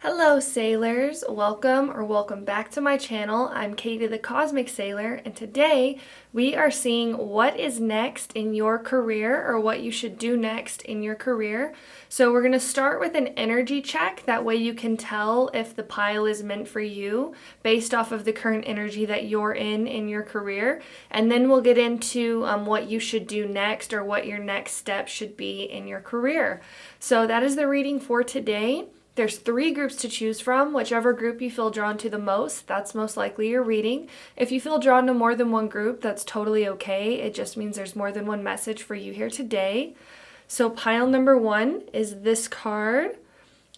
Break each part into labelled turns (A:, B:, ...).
A: Hello sailors, welcome back to my channel. I'm Katie.the.cosmic.sailor, and today we are seeing what is next in your career, or what you should do next in your career. So we're going to start with an energy check. That way you can tell if the pile is meant for you based off of the current energy that you're in your career. And then we'll get into what you should do next, or what your next step should be in your career. So that is the reading for today. There's 3 groups to choose from. Whichever group you feel drawn to the most, that's most likely your reading. If you feel drawn to more than one group, that's totally okay. It just means there's more than one message for you here today. So pile number 1 is this card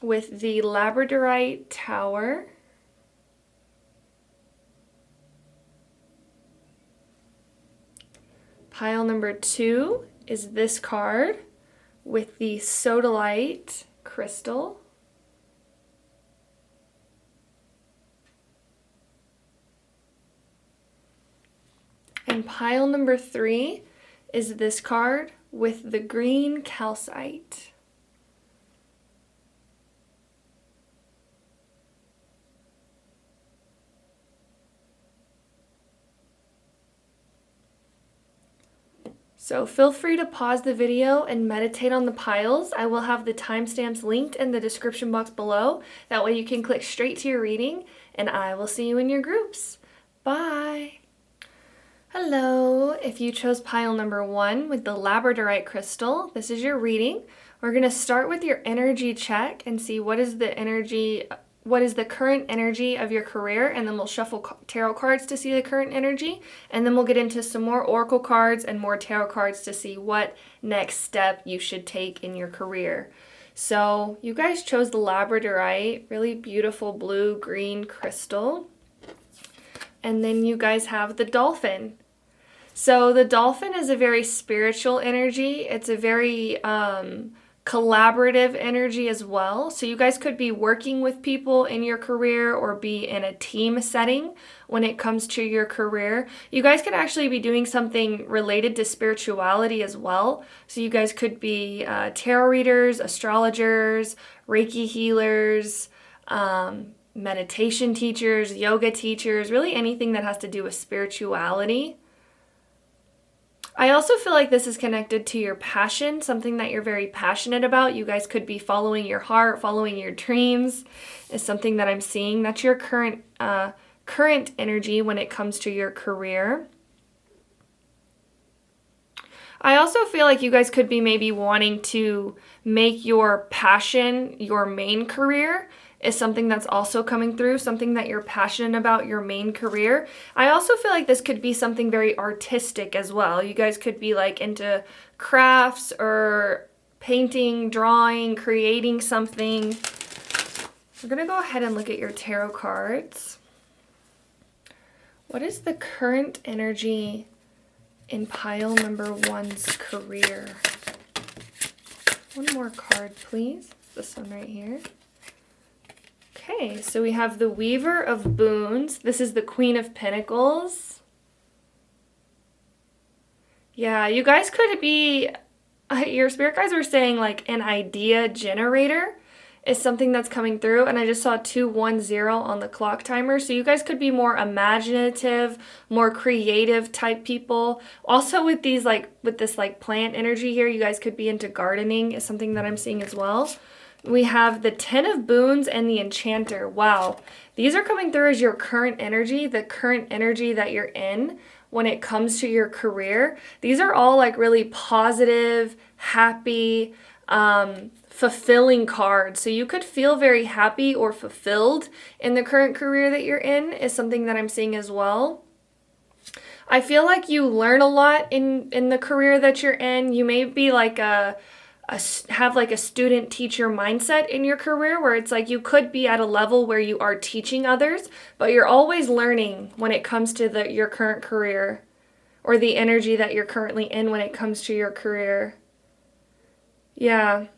A: with the Labradorite Tower. Pile number 2 is this card with the Sodalite Crystal. And pile number 3 is this card with the green calcite. So feel free to pause the video and meditate on the piles. I will have the timestamps linked in the description box below. That way you can click straight to your reading, and I will see you in your groups. Bye! Hello, if you chose pile number 1 with the Labradorite crystal, this is your reading. We're going to start with your energy check and see what is the current energy of your career, and then we'll shuffle tarot cards to see the current energy, and then we'll get into some more oracle cards and more tarot cards to see what next step you should take in your career. So you guys chose the Labradorite, really beautiful blue-green crystal. And then you guys have the dolphin. So the dolphin is a very spiritual energy. It's a very collaborative energy as well. So you guys could be working with people in your career or be in a team setting when it comes to your career. You guys could actually be doing something related to spirituality as well. So you guys could be tarot readers, astrologers, Reiki healers, meditation teachers, yoga teachers, really anything that has to do with spirituality. I also feel like this is connected to your passion, something that you're very passionate about. You guys could be following your heart, following your dreams is something that I'm seeing. That's your current energy when it comes to your career. I also feel like you guys could be maybe wanting to make your passion your main career is something that's also coming through, something that you're passionate about, your main career. I also feel like this could be something very artistic as well. You guys could be like into crafts or painting, drawing, creating something. We're gonna go ahead and look at your tarot cards. What is the current energy in pile number 1's career? One more card, please. This one right here. Okay, so we have the Weaver of Boons. This is the Queen of Pentacles. Yeah, you guys could be, your spirit guides were saying like an idea generator is something that's coming through, and I just saw 210 on the clock timer. So you guys could be more imaginative, more creative type people. Also with these with this plant energy here, you guys could be into gardening is something that I'm seeing as well. We have the 10 of Boons and the Enchanter. Wow. These are coming through as your current energy, the current energy that you're in when it comes to your career. These are all like really positive, happy, fulfilling cards. So you could feel very happy or fulfilled in the current career that you're in is something that I'm seeing as well. I feel like you learn a lot in the career that you're in. You may be like have like a student teacher mindset in your career, where it's like you could be at a level where you are teaching others, but you're always learning when it comes to your current career, or the energy that you're currently in when it comes to your career. Yeah.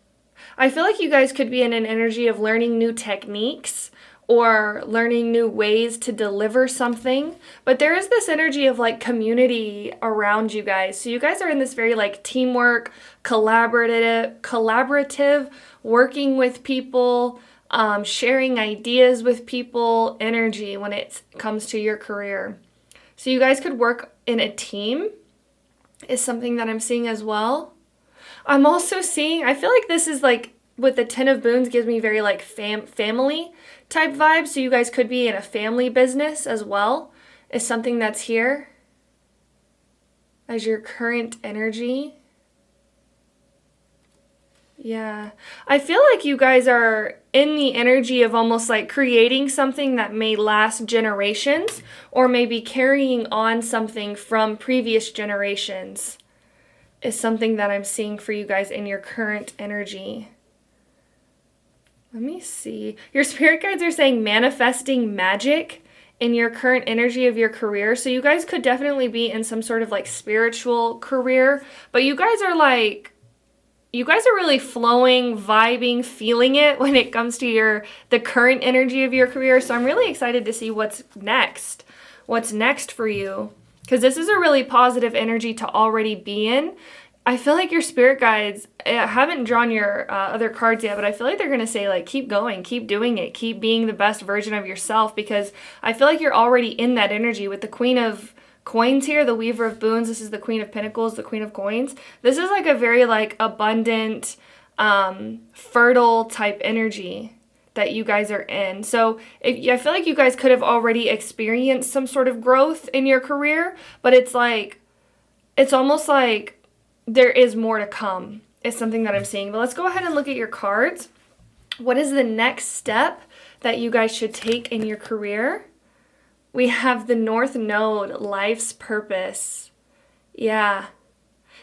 A: I feel like you guys could be in an energy of learning new techniques or learning new ways to deliver something. But there is this energy of like community around you guys. So you guys are in this very like teamwork, collaborative, working with people, sharing ideas with people energy when it comes to your career. So you guys could work in a team is something that I'm seeing as well. I'm also seeing, I feel like this is like, with the Ten of Boons gives me very like family type vibes. So you guys could be in a family business as well, is something that's here as your current energy. Yeah, I feel like you guys are in the energy of almost like creating something that may last generations, or maybe carrying on something from previous generations is something that I'm seeing for you guys in your current energy. Let me see. Your spirit guides are saying manifesting magic in your current energy of your career. So you guys could definitely be in some sort of like spiritual career, but you guys are really flowing, vibing, feeling it when it comes to the current energy of your career. So I'm really excited to see what's next for you, because this is a really positive energy to already be in. I feel like your spirit guides, I haven't drawn your other cards yet, but I feel like they're going to say like, keep going, keep doing it, keep being the best version of yourself, because I feel like you're already in that energy with the Queen of Coins here, the Weaver of Boons. This is the Queen of Pentacles, the Queen of Coins. This is like a very like abundant, fertile type energy that you guys are in. So I feel like you guys could have already experienced some sort of growth in your career, but it's almost like there is more to come, is something that I'm seeing. But let's go ahead and look at your cards. What is the next step that you guys should take in your career? We have the North Node, life's purpose. Yeah.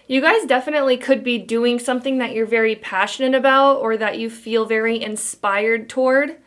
A: You guys definitely could be doing something that you're very passionate about, or that you feel very inspired toward,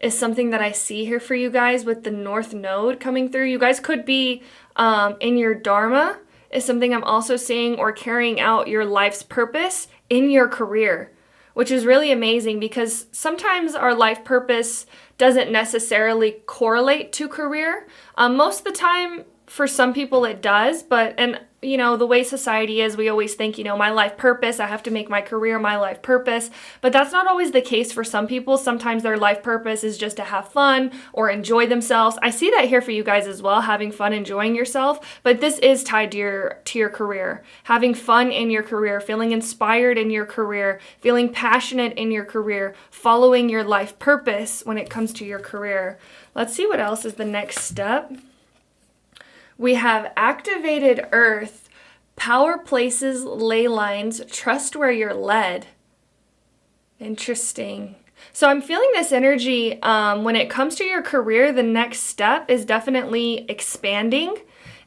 A: is something that I see here for you guys with the North Node coming through. You guys could be in your Dharma, is something I'm also seeing, or carrying out your life's purpose in your career, which is really amazing, because sometimes our life purpose doesn't necessarily correlate to career. Most of the time, for some people it does, and the way society is, we always think, my life purpose, I have to make my career my life purpose, but that's not always the case for some people. Sometimes their life purpose is just to have fun or enjoy themselves. I see that here for you guys as well, having fun, enjoying yourself, but this is tied to your career. Having fun in your career, feeling inspired in your career, feeling passionate in your career, following your life purpose when it comes to your career. Let's see what else is the next step. We have activated earth, power places, ley lines, trust where you're led. Interesting. So I'm feeling this energy when it comes to your career. The next step is definitely expanding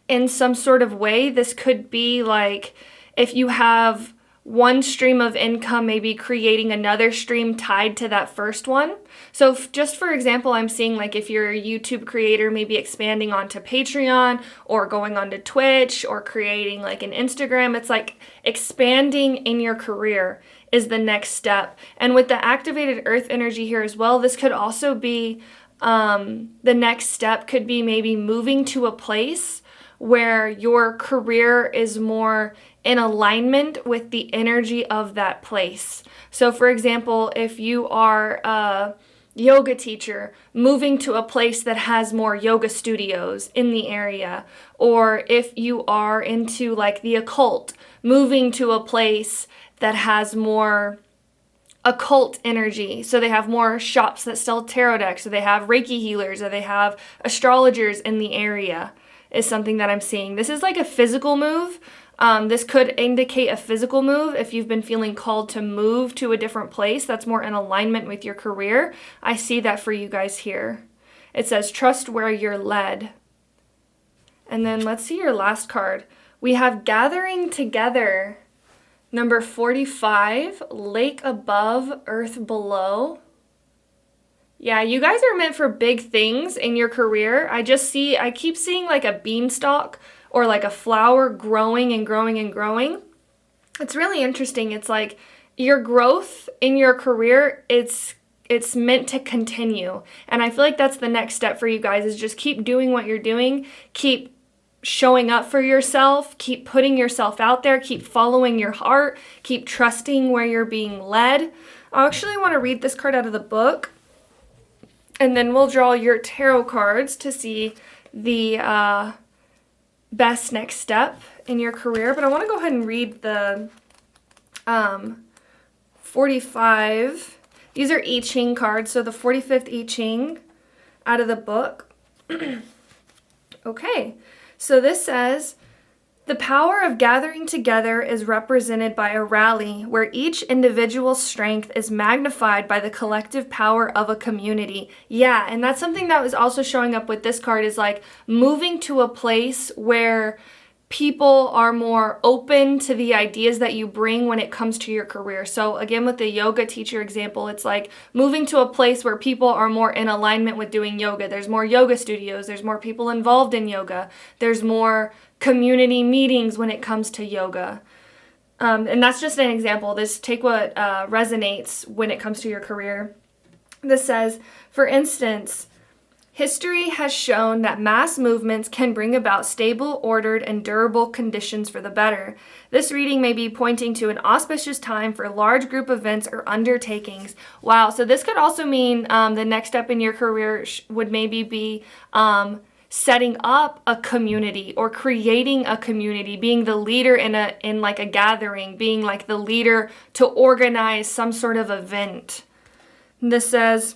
A: in some sort of way. This could be like if you have one stream of income, maybe creating another stream tied to that first one. So just for example, I'm seeing like if you're a YouTube creator, maybe expanding onto Patreon or going onto Twitch or creating like an Instagram. It's like expanding in your career is the next step. And with the activated earth energy here as well, this could also be the next step could be maybe moving to a place where your career is more in alignment with the energy of that place. So for example, if you are a yoga teacher, moving to a place that has more yoga studios in the area, or if you are into like the occult, moving to a place that has more occult energy. So they have more shops that sell tarot decks, or they have Reiki healers, or they have astrologers in the area, is something that I'm seeing. This is like a physical move. This could indicate a physical move if you've been feeling called to move to a different place that's more in alignment with your career. I see that for you guys here. It says, trust where you're led. And then let's see your last card. We have gathering together. Number 45, lake above, earth below. Yeah, you guys are meant for big things in your career. I keep seeing like a beanstalk or like a flower growing and growing and growing. It's really interesting. It's like your growth in your career, it's meant to continue. And I feel like that's the next step for you guys, is just keep doing what you're doing. Keep showing up for yourself. Keep putting yourself out there. Keep following your heart. Keep trusting where you're being led. I actually want to read this card out of the book. And then we'll draw your tarot cards to see the best next step in your career. But I want to go ahead and read the 45. These are I Ching cards, so the 45th I Ching out of the book. Okay, so this says, the power of gathering together is represented by a rally where each individual's strength is magnified by the collective power of a community. Yeah, and that's something that was also showing up with this card, is like moving to a place where people are more open to the ideas that you bring when it comes to your career. So again, with the yoga teacher example, it's like moving to a place where people are more in alignment with doing yoga. There's more yoga studios. There's more people involved in yoga. There's more community meetings when it comes to yoga. And that's just an example. Take what resonates when it comes to your career. This says, for instance, history has shown that mass movements can bring about stable, ordered, and durable conditions for the better. This reading may be pointing to an auspicious time for large group events or undertakings. Wow, so this could also mean the next step in your career would maybe be setting up a community or creating a community, being the leader in like a gathering, being like the leader to organize some sort of event. And this says,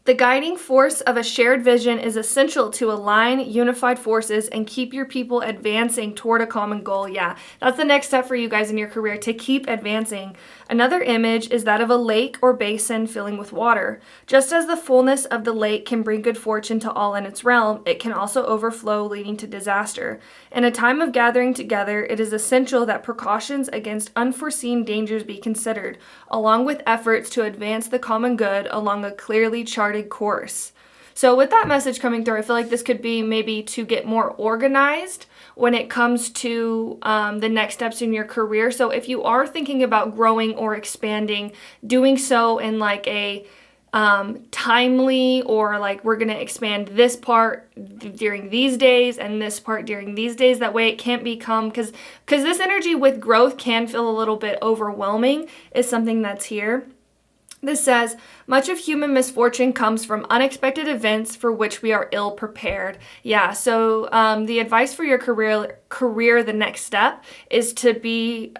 A: the guiding force of a shared vision is essential to align unified forces and keep your people advancing toward a common goal. Yeah, that's the next step for you guys in your career, to keep advancing. Another image is that of a lake or basin filling with water. Just as the fullness of the lake can bring good fortune to all in its realm, it can also overflow, leading to disaster. In a time of gathering together, it is essential that precautions against unforeseen dangers be considered, along with efforts to advance the common good along a clearly charted course. So with that message coming through, I feel like this could be maybe to get more organized when it comes to the next steps in your career. So if you are thinking about growing or expanding, doing so in like a timely, or like, we're going to expand this part during these days and this part during these days. That way it can't become, because this energy with growth can feel a little bit overwhelming, is something that's here. This says, much of human misfortune comes from unexpected events for which we are ill prepared. Yeah, so the advice for your career, the next step, is to be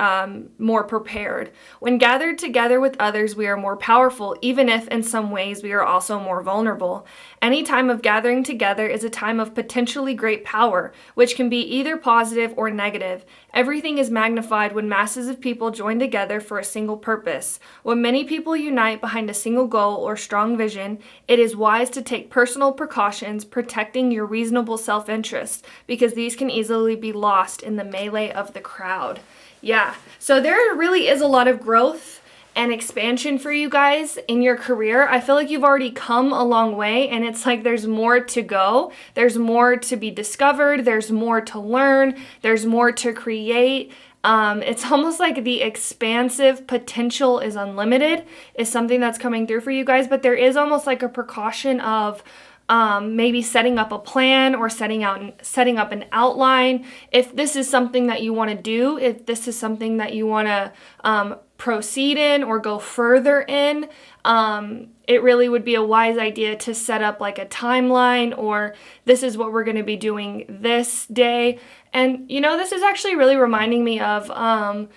A: more prepared. When gathered together with others, we are more powerful, even if in some ways we are also more vulnerable. Any time of gathering together is a time of potentially great power, which can be either positive or negative. Everything is magnified when masses of people join together for a single purpose. When many people unite behind a single goal or strong vision, it is wise to take personal precautions, protecting your reasonable self-interest, because these can easily be lost in the melee of the crowd. Yeah, so there really is a lot of growth and expansion for you guys in your career. I feel like you've already come a long way, and it's like there's more to go. There's more to be discovered. There's more to learn. There's more to create. It's almost like the expansive potential is unlimited, is something that's coming through for you guys, but there is almost like a precaution of maybe setting up a plan or setting up an outline. If this is something that you want to do, if this is something that you want to proceed in or go further in, it really would be a wise idea to set up like a timeline, or this is what we're going to be doing this day. And this is actually really reminding me of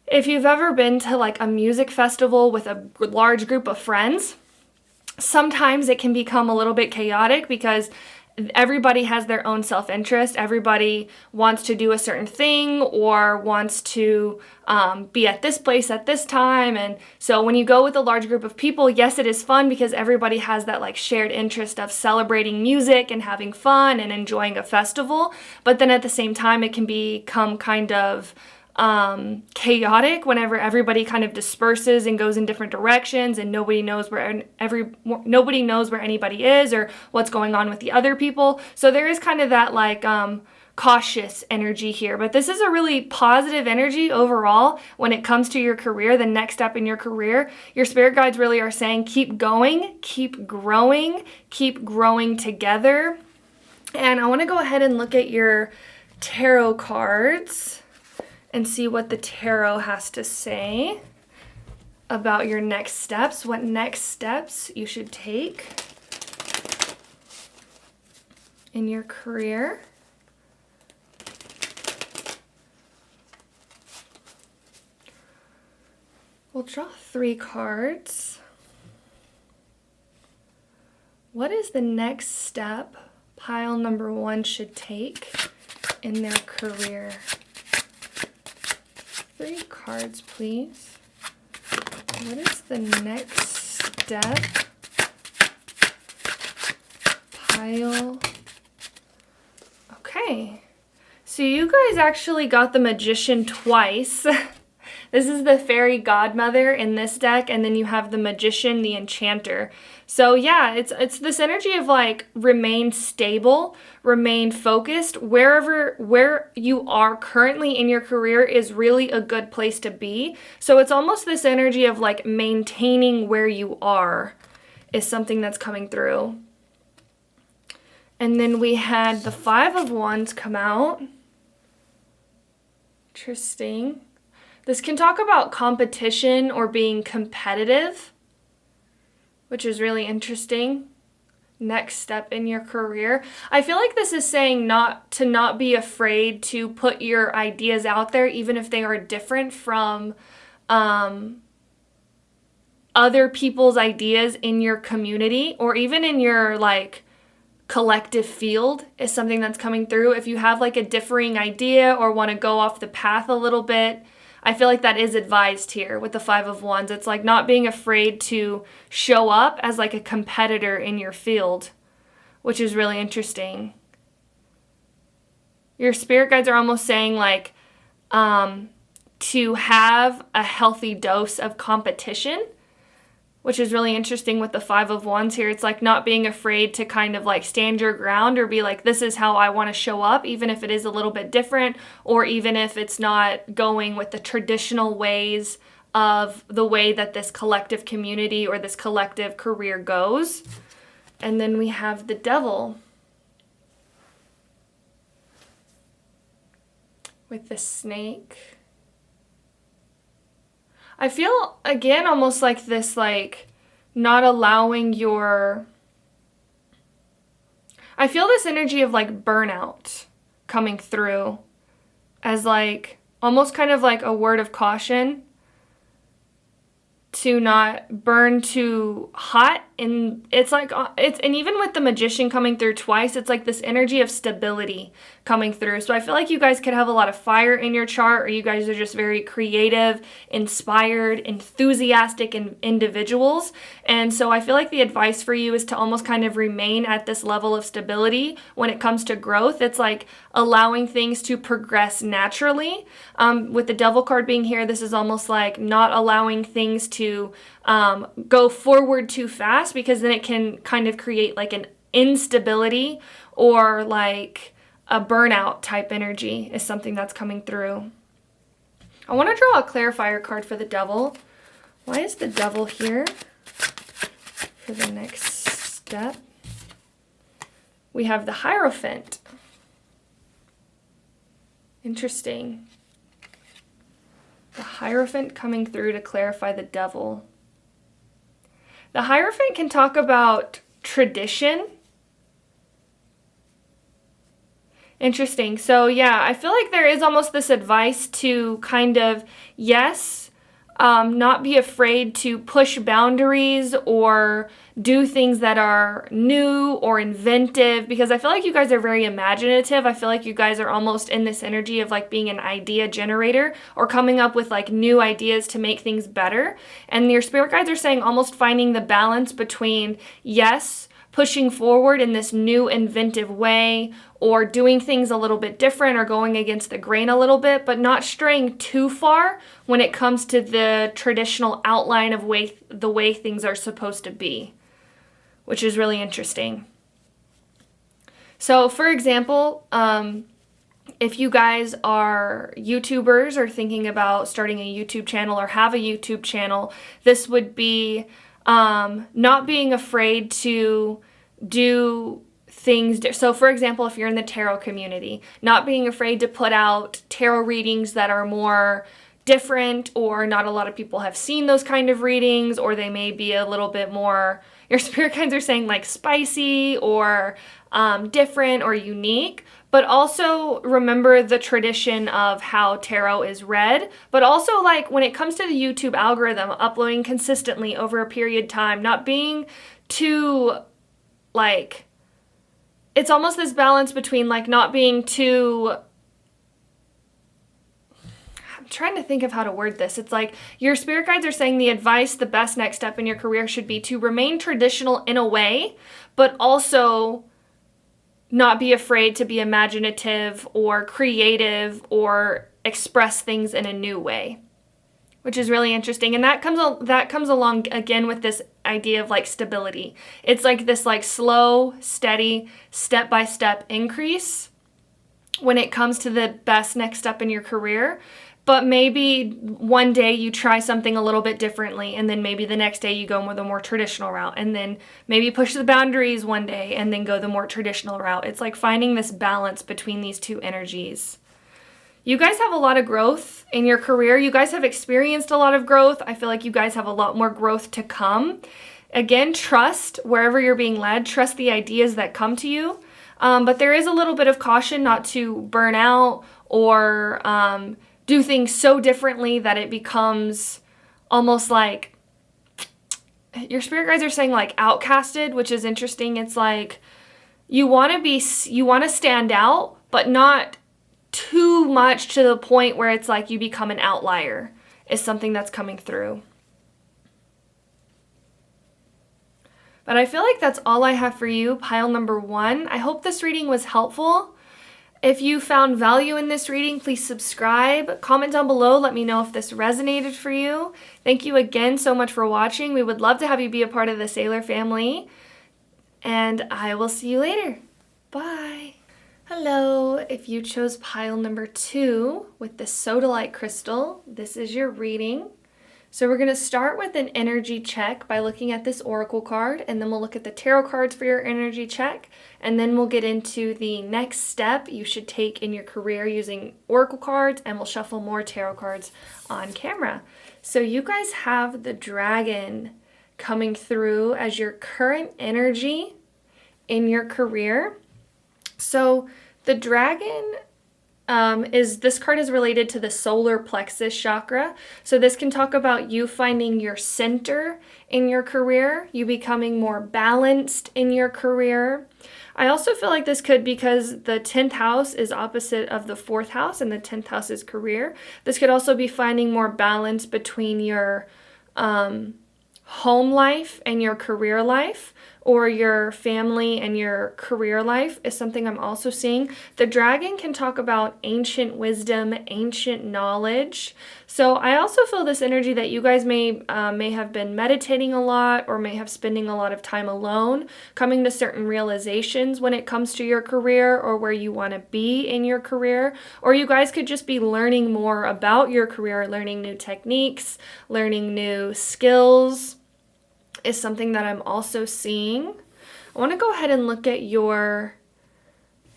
A: if you've ever been to like a music festival with a large group of friends. Sometimes it can become a little bit chaotic because everybody has their own self-interest. Everybody wants to do a certain thing or wants to be at this place at this time. And so when you go with a large group of people, yes, it is fun because everybody has that like shared interest of celebrating music and having fun and enjoying a festival. But then at the same time, it can become kind of chaotic whenever everybody kind of disperses and goes in different directions, and nobody knows where anybody is or what's going on with the other people. So there is kind of that like cautious energy here, but this is a really positive energy overall when it comes to your career, the next step in your career. Your spirit guides really are saying keep going, keep growing together. And I want to go ahead and look at your tarot cards and see what the tarot has to say about your next steps, what next steps you should take. in your career. We'll draw 3 cards. What is the next step pile number 1 should take in their career? 3 cards, please. What is the next step pile? Okay. So you guys actually got the Magician twice. This is the Fairy Godmother in this deck, and then you have the Magician, the Enchanter. So yeah, it's this energy of like remain stable, remain focused. Where you are currently in your career is really a good place to be. So it's almost this energy of like maintaining where you are is something that's coming through. And then we had the 5 of Wands come out. Interesting. This can talk about competition or being competitive, which is really interesting. Next step in your career. I feel like this is saying not to be afraid to put your ideas out there, even if they are different from other people's ideas in your community or even in your like collective field is something that's coming through. If you have like a differing idea or want to go off the path a little bit, I feel like that is advised here with the 5 of Wands. It's like not being afraid to show up as like a competitor in your field, which is really interesting. Your spirit guides are almost saying like to have a healthy dose of competition, which is really interesting with the 5 of Wands here. It's like not being afraid to kind of like stand your ground or be like, this is how I want to show up, even if it is a little bit different, or even if it's not going with the traditional ways of the way that this collective community or this collective career goes. And then we have the Devil with the snake. I feel, again, almost like this, like, not allowing your... I feel this energy of, like, burnout coming through as, like, almost kind of like a word of caution to not burn too hot. And it's like, and even with the Magician coming through twice, it's like this energy of stability coming through. So I feel like you guys could have a lot of fire in your chart, or you guys are just very creative, inspired, enthusiastic individuals. And so I feel like the advice for you is to almost kind of remain at this level of stability when it comes to growth. It's like allowing things to progress naturally. With the Devil card being here, this is almost like not allowing things to go forward too fast, because then it can kind of create like an instability or like a burnout type energy is something that's coming through. I want to draw a clarifier card for the Devil. Why is the Devil here for the next step? We have the Hierophant. Interesting. The Hierophant coming through to clarify the Devil. The Hierophant can talk about tradition. Interesting. So yeah, I feel like there is almost this advice to kind of, yes, not be afraid to push boundaries or do things that are new or inventive, because I feel like you guys are very imaginative. I feel like you guys are almost in this energy of like being an idea generator or coming up with like new ideas to make things better. And your spirit guides are saying almost finding the balance between, yes, pushing forward in this new inventive way, or doing things a little bit different or going against the grain a little bit, but not straying too far when it comes to the traditional outline of the way things are supposed to be, which is really interesting. So for example, if you guys are YouTubers or thinking about starting a YouTube channel or have a YouTube channel, this would be not being afraid to do things. So for example, if you're in the tarot community, not being afraid to put out tarot readings that are more different, or not a lot of people have seen those kind of readings, or they may be a little bit more, your spirit guides are saying like spicy or different or unique. But also remember the tradition of how tarot is read. But also, like, when it comes to the YouTube algorithm, uploading consistently over a period of time, not being too, like, it's almost this balance between, like, not being too, I'm trying to think of how to word this. It's like your spirit guides are saying the advice, the best next step in your career should be to remain traditional in a way, but also not be afraid to be imaginative or creative or express things in a new way, which is really interesting. And that comes along again with this idea of like stability. It's like this like slow, steady, step-by-step increase when it comes to the best next step in your career. But maybe one day you try something a little bit differently, and then maybe the next day you go with a more traditional route, and then maybe push the boundaries one day and then go the more traditional route. It's like finding this balance between these two energies. You guys have a lot of growth in your career. You guys have experienced a lot of growth. I feel like you guys have a lot more growth to come. Again, trust wherever you're being led. Trust the ideas that come to you. But there is a little bit of caution not to burn out or do things so differently that it becomes almost like, your spirit guides are saying like outcasted, which is interesting. It's like you want to stand out, but not too much to the point where it's like you become an outlier, is something that's coming through. But I feel like that's all I have for you, pile number 1. I hope this reading was helpful. If you found value in this reading, please subscribe. Comment down below. Let me know if this resonated for you. Thank you again so much for watching. We would love to have you be a part of the Sailor family. And I will see you later. Bye. Hello. If you chose pile number 2 with the sodalite crystal, this is your reading. So we're going to start with an energy check by looking at this oracle card, and then we'll look at the tarot cards for your energy check, and then we'll get into the next step you should take in your career using oracle cards, and we'll shuffle more tarot cards on camera. So you guys have the dragon coming through as your current energy in your career. So the dragon this card is related to the solar plexus chakra. So this can talk about you finding your center in your career, you becoming more balanced in your career. I also feel like this could, because the 10th house is opposite of the 4th house and the 10th house is career. This could also be finding more balance between your home life and your career life, or your family and your career life is something I'm also seeing. The dragon can talk about ancient wisdom, ancient knowledge. So I also feel this energy that you guys may have been meditating a lot, or may have spending a lot of time alone, coming to certain realizations when it comes to your career or where you want to be in your career. Or you guys could just be learning more about your career, learning new techniques, learning new skills, is something that I'm also seeing. I want to go ahead and look at your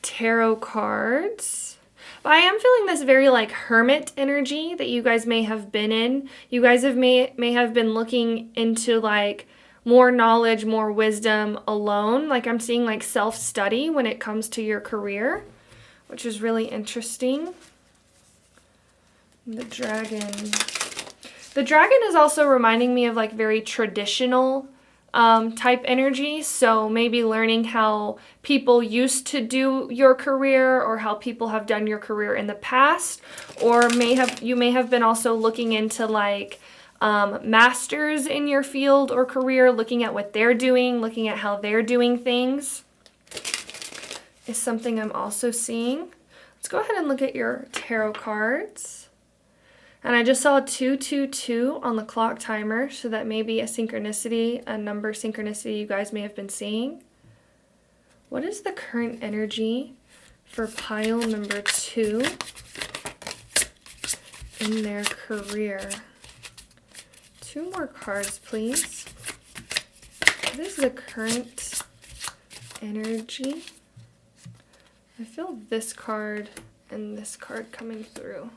A: tarot cards. But I am feeling this very like hermit energy that you guys may have been in. You guys may have been looking into like more knowledge, more wisdom alone. Like I'm seeing like self-study when it comes to your career, which is really interesting. The dragon. The dragon is also reminding me of like very traditional type energy. So maybe learning how people used to do your career, or how people have done your career in the past. Or you may have been also looking into like masters in your field or career, looking at what they're doing, looking at how they're doing things, is something I'm also seeing. Let's go ahead and look at your tarot cards. And I just saw 222 on the clock timer, so that may be a synchronicity, a number synchronicity you guys may have been seeing. What is the current energy for pile number 2 in their career? 2 more cards, please. What is the current energy? I feel this card and this card coming through.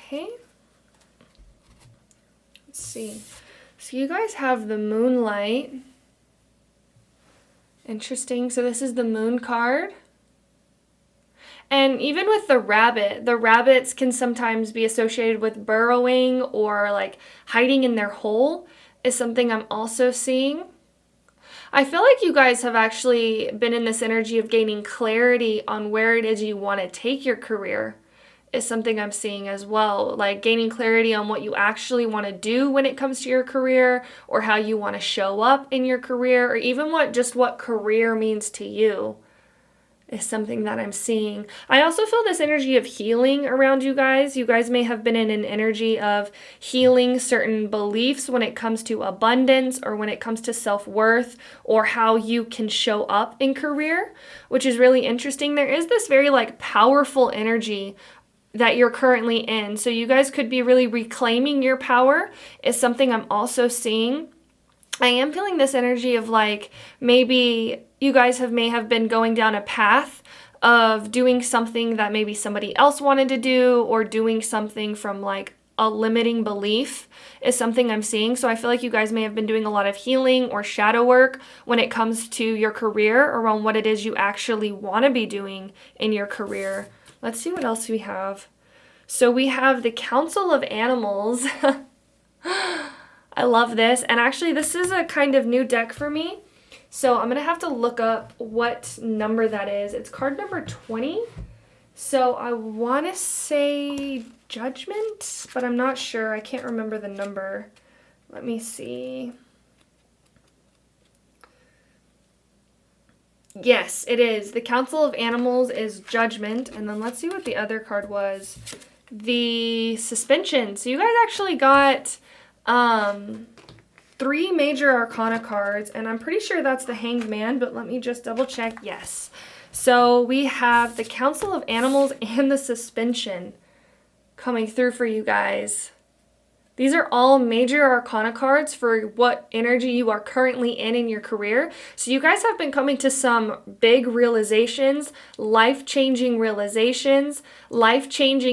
A: Okay. Let's see. So you guys have the moonlight. Interesting. So this is the moon card. And even with the rabbits can sometimes be associated with burrowing or like hiding in their hole is something I'm also seeing. I feel like you guys have actually been in this energy of gaining clarity on where it is you want to take your career is something I'm seeing as well. Like gaining clarity on what you actually want to do when it comes to your career, or how you want to show up in your career, or even what career means to you is something that I'm seeing. I also feel this energy of healing around you guys. You guys may have been in an energy of healing certain beliefs when it comes to abundance, or when it comes to self-worth, or how you can show up in career, which is really interesting. There is this very like powerful energy that you're currently in. So you guys could be really reclaiming your power is something I'm also seeing. I am feeling this energy of like maybe you guys may have been going down a path of doing something that maybe somebody else wanted to do, or doing something from like a limiting belief is something I'm seeing. So I feel like you guys may have been doing a lot of healing or shadow work when it comes to your career around what it is you actually want to be doing in your career. Let's see what else we have. So we have the Council of Animals. I love this. And actually, this is a kind of new deck for me. So I'm going to have to look up what number that is. It's card number 20. So I want to say Judgment, but I'm not sure. I can't remember the number. Let me see. Yes, it is. The Council of Animals is Judgment. And then let's see what the other card was. The Suspension. So you guys actually got 3 major arcana cards, and I'm pretty sure that's the Hanged Man, but let me just double check. Yes. So we have the Council of Animals and the Suspension coming through for you guys. These are all major arcana cards for what energy you are currently in your career. So you guys have been coming to some big realizations, life-changing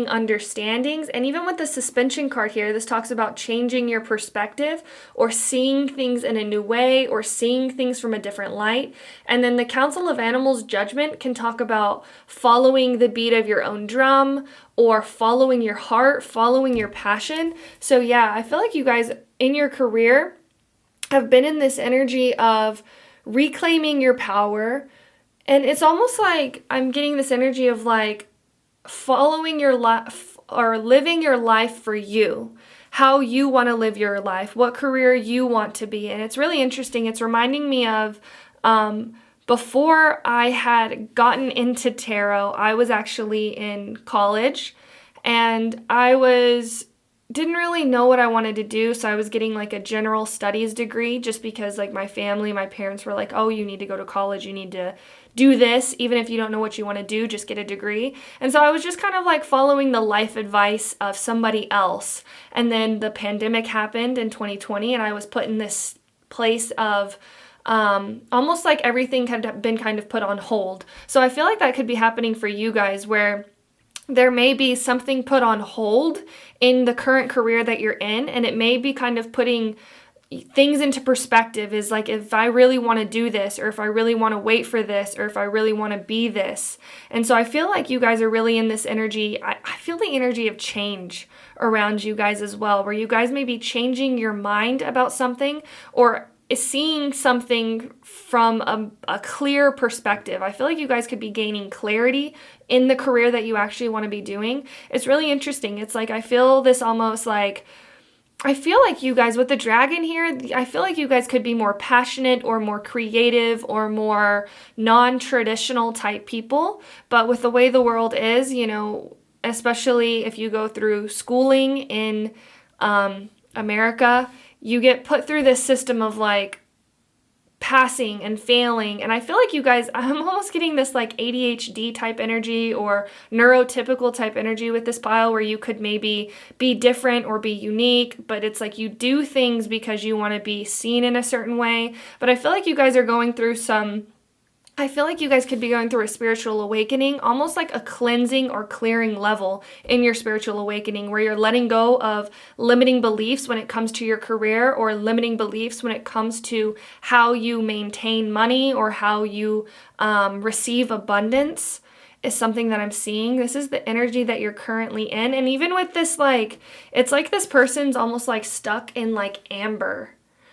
A: understandings. And even with the Suspension card here, this talks about changing your perspective, or seeing things in a new way, or seeing things from a different light. And then the Council of Animals Judgment can talk about following the beat of your own drum, or following your heart, following your passion. So yeah, I feel like you guys in your career have been in this energy of reclaiming your power. And it's almost like I'm getting this energy of like following your life, or living your life for you, how you want to live your life, what career you want to be in. It's really interesting. It's reminding me of before I had gotten into tarot, I was actually in college, and didn't really know what I wanted to do, so I was getting like a general studies degree just because like my parents were like, oh, you need to go to college, you need to do this, even if you don't know what you want to do, just get a degree. And so I was just kind of like following the life advice of somebody else. And then the pandemic happened in 2020, and I was put in this place of almost like everything had been kind of put on hold. So I feel like that could be happening for you guys, where there may be something put on hold in the current career that you're in, and it may be kind of putting things into perspective. Is like, if I really want to do this, or if I really want to wait for this, or if I really want to be this. And so I feel like you guys are really in this energy. I feel the energy of change around you guys as well, where you guys may be changing your mind about something, or seeing something from a clear perspective. I feel like you guys could be gaining clarity in the career that you actually want to be doing. It's really interesting. It's like, I feel this almost like, I feel like you guys with the dragon here, I feel like you guys could be more passionate, or more creative, or more non-traditional type people. But with the way the world is, you know, especially if you go through schooling in America, you get put through this system of like passing and failing. And I feel like you guys, I'm almost getting this like ADHD type energy, or neurotypical type energy with this pile, where you could maybe be different or be unique, but it's like you do things because you want to be seen in a certain way. But I feel like you guys are going through some I feel like you guys could be going through a spiritual awakening, almost like a cleansing or clearing level in your spiritual awakening, where you're letting go of limiting beliefs when it comes to your career, or limiting beliefs when it comes to how you maintain money or how you receive abundance is something that I'm seeing. This is the energy that you're currently in. And even with this, like, it's like this person's almost like stuck in like amber,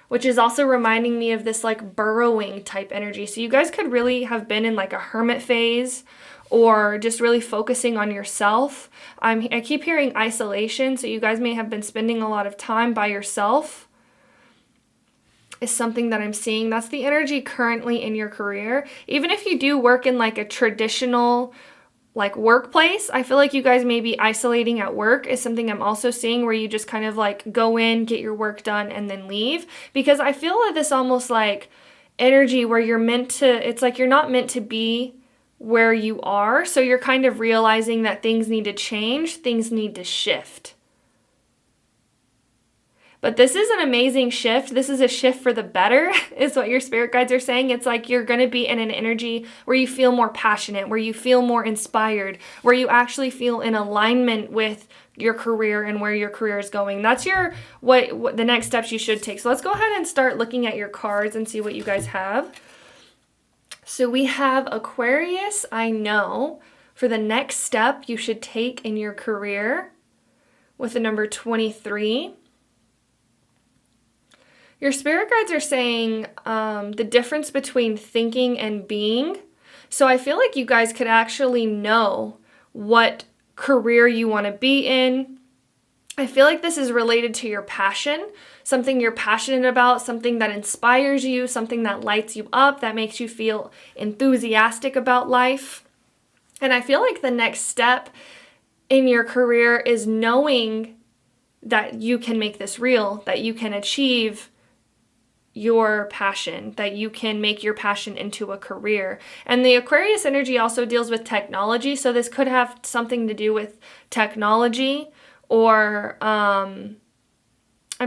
A: which is also reminding me of this like burrowing type energy. So you guys could really have been in like a hermit phase, or just really focusing on yourself. I keep hearing isolation, so you guys may have been spending a lot of time by yourself is something that I'm seeing. That's the energy currently in your career. Even if you do work in like a traditional like workplace, I feel like you guys may be isolating at work is something I'm also seeing, where you just kind of like go in, get your work done, and then leave. Because I feel like this almost like energy where you're meant to, it's like you're not meant to be where you are. So you're kind of realizing that things need to change, things need to shift. But this is an amazing shift. This is a shift for the better, is what your spirit guides are saying. It's like you're going to be in an energy where you feel more passionate, where you feel more inspired, where you actually feel in alignment with your career and where your career is going. That's your what the next steps you should take. So let's go ahead and start looking at your cards and see what you guys have. So we have Aquarius, I know, for the next step you should take in your career, with the number 23. Your spirit guides are saying the difference between thinking and being. So I feel like you guys could actually know what career you want to be in. I feel like this is related to your passion, something you're passionate about, something that inspires you, something that lights you up, that makes you feel enthusiastic about life. And I feel like the next step in your career is knowing that you can make this real, that you can achieve your passion, that you can make your passion into a career. And the Aquarius energy also deals with technology, so this could have something to do with technology, or I'm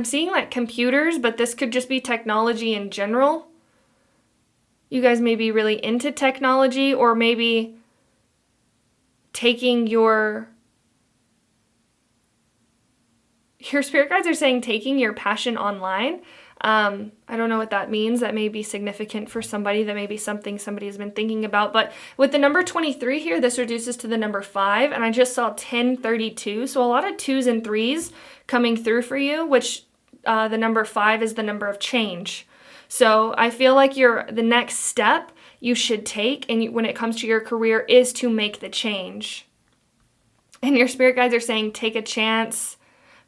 A: seeing like computers, but this could just be technology in general. You guys may be really into technology, or maybe taking your spirit guides are saying taking your passion online. I don't know what that means. That may be significant for somebody. That may be something somebody has been thinking about. But with the number 23 here, this reduces to the number 5. And I just saw 1032. So a lot of 2s and 3s coming through for you, which the number 5 is the number of change. So I feel like the next step you should take, and when it comes to your career, is to make the change. And your spirit guides are saying take a chance,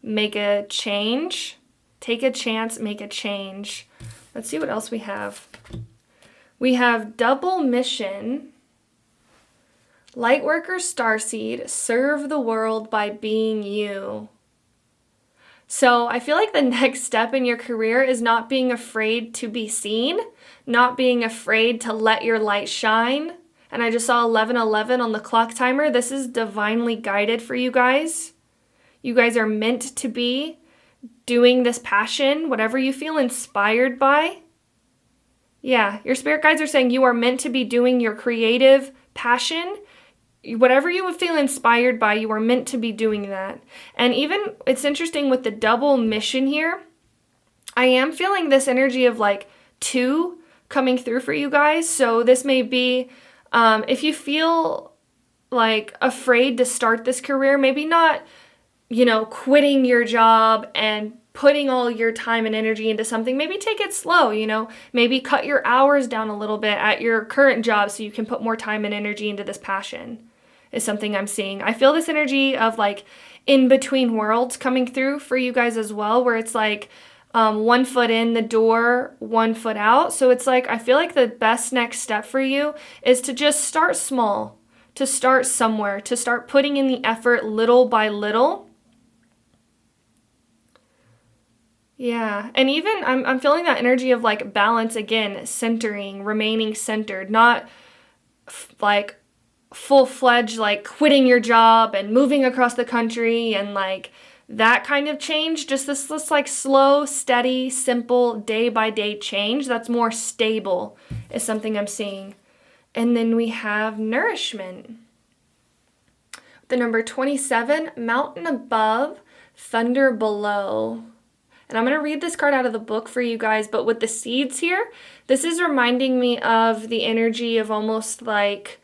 A: make a change. Take a chance, make a change. Let's see what else we have. We have double mission. Lightworker Starseed, serve the world by being you. So I feel like the next step in your career is not being afraid to be seen, not being afraid to let your light shine. And I just saw 11:11 on the clock timer. This is divinely guided for you guys. You guys are meant to be doing this passion, whatever you feel inspired by. Yeah, your spirit guides are saying you are meant to be doing your creative passion. Whatever you would feel inspired by, you are meant to be doing that. And even, it's interesting with the double mission here, I am feeling this energy of like 2 coming through for you guys. So this may be, if you feel like afraid to start this career, maybe not, quitting your job and putting all your time and energy into something. Maybe take it slow, maybe cut your hours down a little bit at your current job so you can put more time and energy into this passion, is something I'm seeing. I feel this energy of like in between worlds coming through for you guys as well, where it's like 1 foot in the door, 1 foot out. So it's like, I feel like the best next step for you is to just start small, to start somewhere, to start putting in the effort little by little. Yeah, and even I'm feeling that energy of like balance again, centering, remaining centered, not like full-fledged like quitting your job and moving across the country and like that kind of change. Just this like slow, steady, simple, day-by-day change that's more stable is something I'm seeing. And then we have nourishment. The number 27, mountain above, thunder below. And I'm going to read this card out of the book for you guys, but with the seeds here, this is reminding me of the energy of almost like,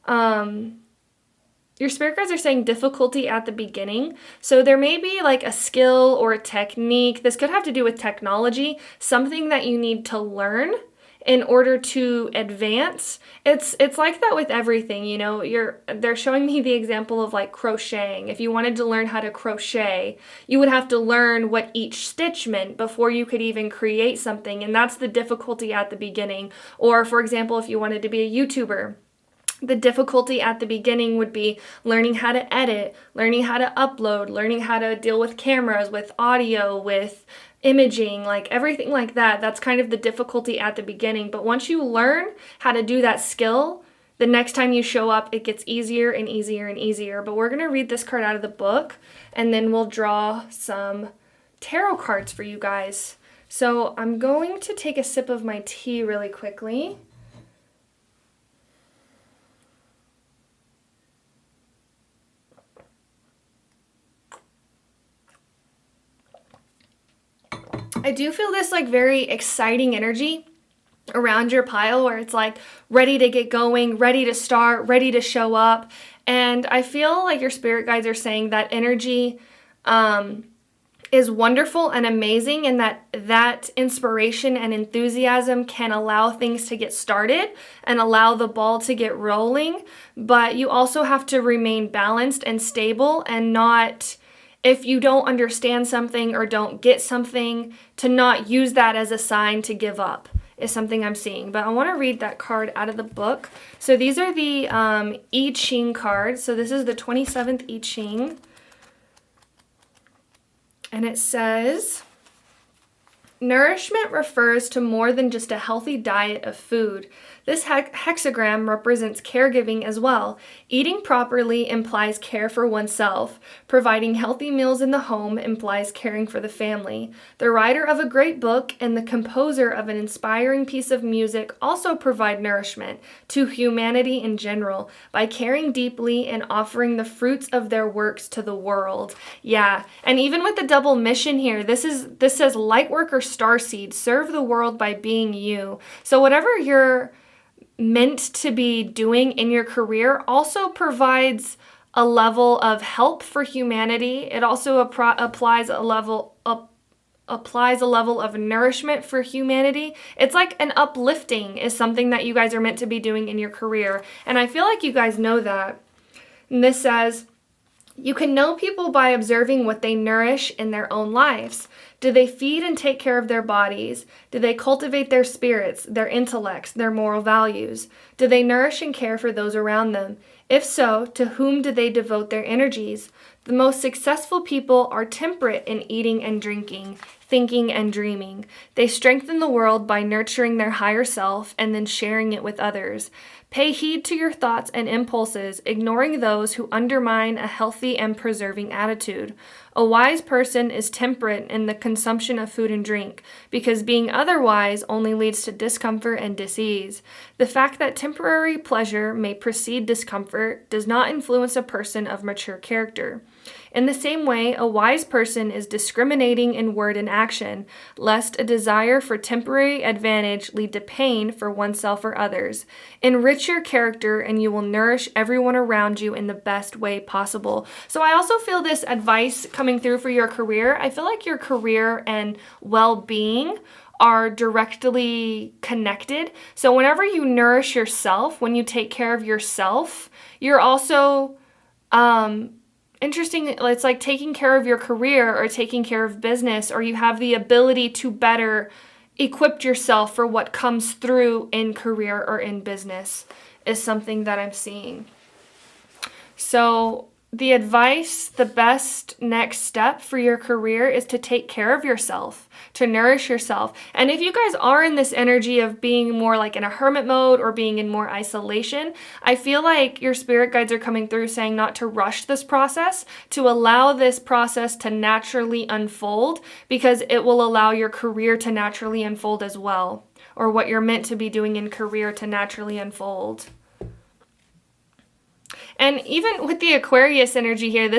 A: your spirit guides are saying difficulty at the beginning. So there may be like a skill or a technique. This could have to do with technology, something that you need to learn in order to advance. It's like that with everything, you know. They're showing me the example of like crocheting. If you wanted to learn how to crochet, you would have to learn what each stitch meant before you could even create something, and that's the difficulty at the beginning. Or for example, if you wanted to be a YouTuber, the difficulty at the beginning would be learning how to edit, learning how to upload, learning how to deal with cameras, with audio, with imaging, like everything like that. That's kind of the difficulty at the beginning. But once you learn how to do that skill, the next time you show up, it gets easier and easier and easier. But we're going to read this card out of the book, and then we'll draw some tarot cards for you guys. So I'm going to take a sip of my tea really quickly. I do feel this like very exciting energy around your pile where it's like ready to get going, ready to start, ready to show up. And I feel like your spirit guides are saying that energy is wonderful and amazing, and that inspiration and enthusiasm can allow things to get started and allow the ball to get rolling. But you also have to remain balanced and stable, and not, if you don't understand something or don't get something, to not use that as a sign to give up is something I'm seeing. But I want to read that card out of the book. So these are the I Ching cards. So this is the 27th I Ching. And it says, nourishment refers to more than just a healthy diet of food. This hexagram represents caregiving as well. Eating properly implies care for oneself. Providing healthy meals in the home implies caring for the family. The writer of a great book and the composer of an inspiring piece of music also provide nourishment to humanity in general by caring deeply and offering the fruits of their works to the world. Yeah, and even with the double mission here, this says Lightworker Starseed, serve the world by being you. So whatever you're meant to be doing in your career also provides a level of help for humanity. It also applies a level of nourishment for humanity. It's like an uplifting is something that you guys are meant to be doing in your career. And I feel like you guys know that. And this says, you can know people by observing what they nourish in their own lives. Do they feed and take care of their bodies? Do they cultivate their spirits, their intellects, their moral values? Do they nourish and care for those around them? If so, to whom do they devote their energies? The most successful people are temperate in eating and drinking, thinking and dreaming. They strengthen the world by nurturing their higher self and then sharing it with others. Pay heed to your thoughts and impulses, ignoring those who undermine a healthy and preserving attitude. A wise person is temperate in the consumption of food and drink, because being otherwise only leads to discomfort and dis-ease. The fact that temporary pleasure may precede discomfort does not influence a person of mature character. In the same way, a wise person is discriminating in word and action, lest a desire for temporary advantage lead to pain for oneself or others. Enrich your character and you will nourish everyone around you in the best way possible. So I also feel this advice coming through for your career. I feel like your career and well-being are directly connected. So whenever you nourish yourself, when you take care of yourself, you're also interesting. It's like taking care of your career or taking care of business, or you have the ability to better equip yourself for what comes through in career or in business is something that I'm seeing. So the advice, the best next step for your career is to take care of yourself, to nourish yourself. And if you guys are in this energy of being more like in a hermit mode or being in more isolation, I feel like your spirit guides are coming through saying not to rush this process, to allow this process to naturally unfold, because it will allow your career to naturally unfold as well. or what you're meant to be doing in career to naturally unfold. And even with the Aquarius energy here,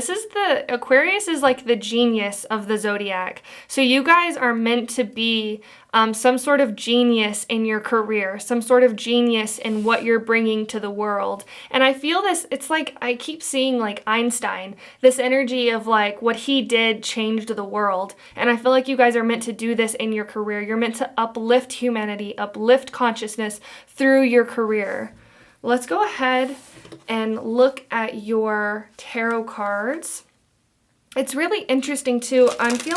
A: Aquarius is like the genius of the zodiac. So you guys are meant to be some sort of genius in your career, some sort of genius in what you're bringing to the world. And I feel this, it's like I keep seeing like Einstein, this energy of like what he did changed the world. And I feel like you guys are meant to do this in your career. You're meant to uplift humanity, uplift consciousness through your career. Let's go ahead and look at your tarot cards. It's really interesting too. I feel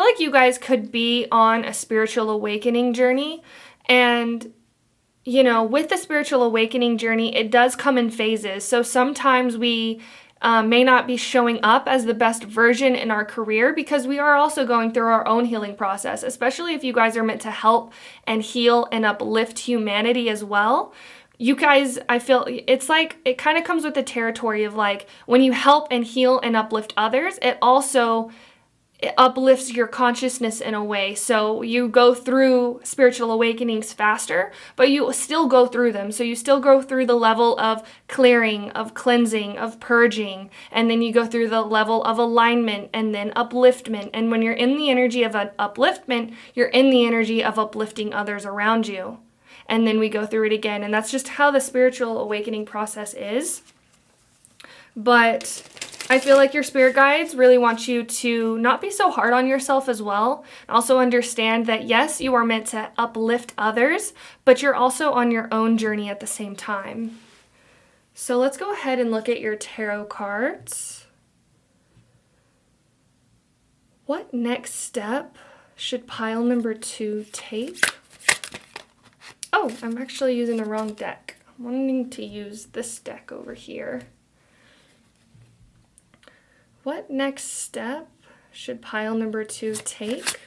A: like you guys could be on a spiritual awakening journey. And, you know, with the spiritual awakening journey, it does come in phases. So sometimes we may not be showing up as the best version in our career because we are also going through our own healing process, especially if you guys are meant to help and heal and uplift humanity as well. You guys, I feel it's like it kind of comes with the territory of like when you help and heal and uplift others, it uplifts your consciousness in a way. So you go through spiritual awakenings faster, but you still go through them. So you still go through the level of clearing, of cleansing, of purging, and then you go through the level of alignment and then upliftment. And when you're in the energy of an upliftment, you're in the energy of uplifting others around you. And then we go through it again. And that's just how the spiritual awakening process is. But I feel like your spirit guides really want you to not be so hard on yourself as well. Also understand that yes, you are meant to uplift others, but you're also on your own journey at the same time. So let's go ahead and look at your tarot cards. What next step should pile number 2 take? Oh, I'm actually using the wrong deck. I'm wanting to use this deck over here. What next step should pile number 2 take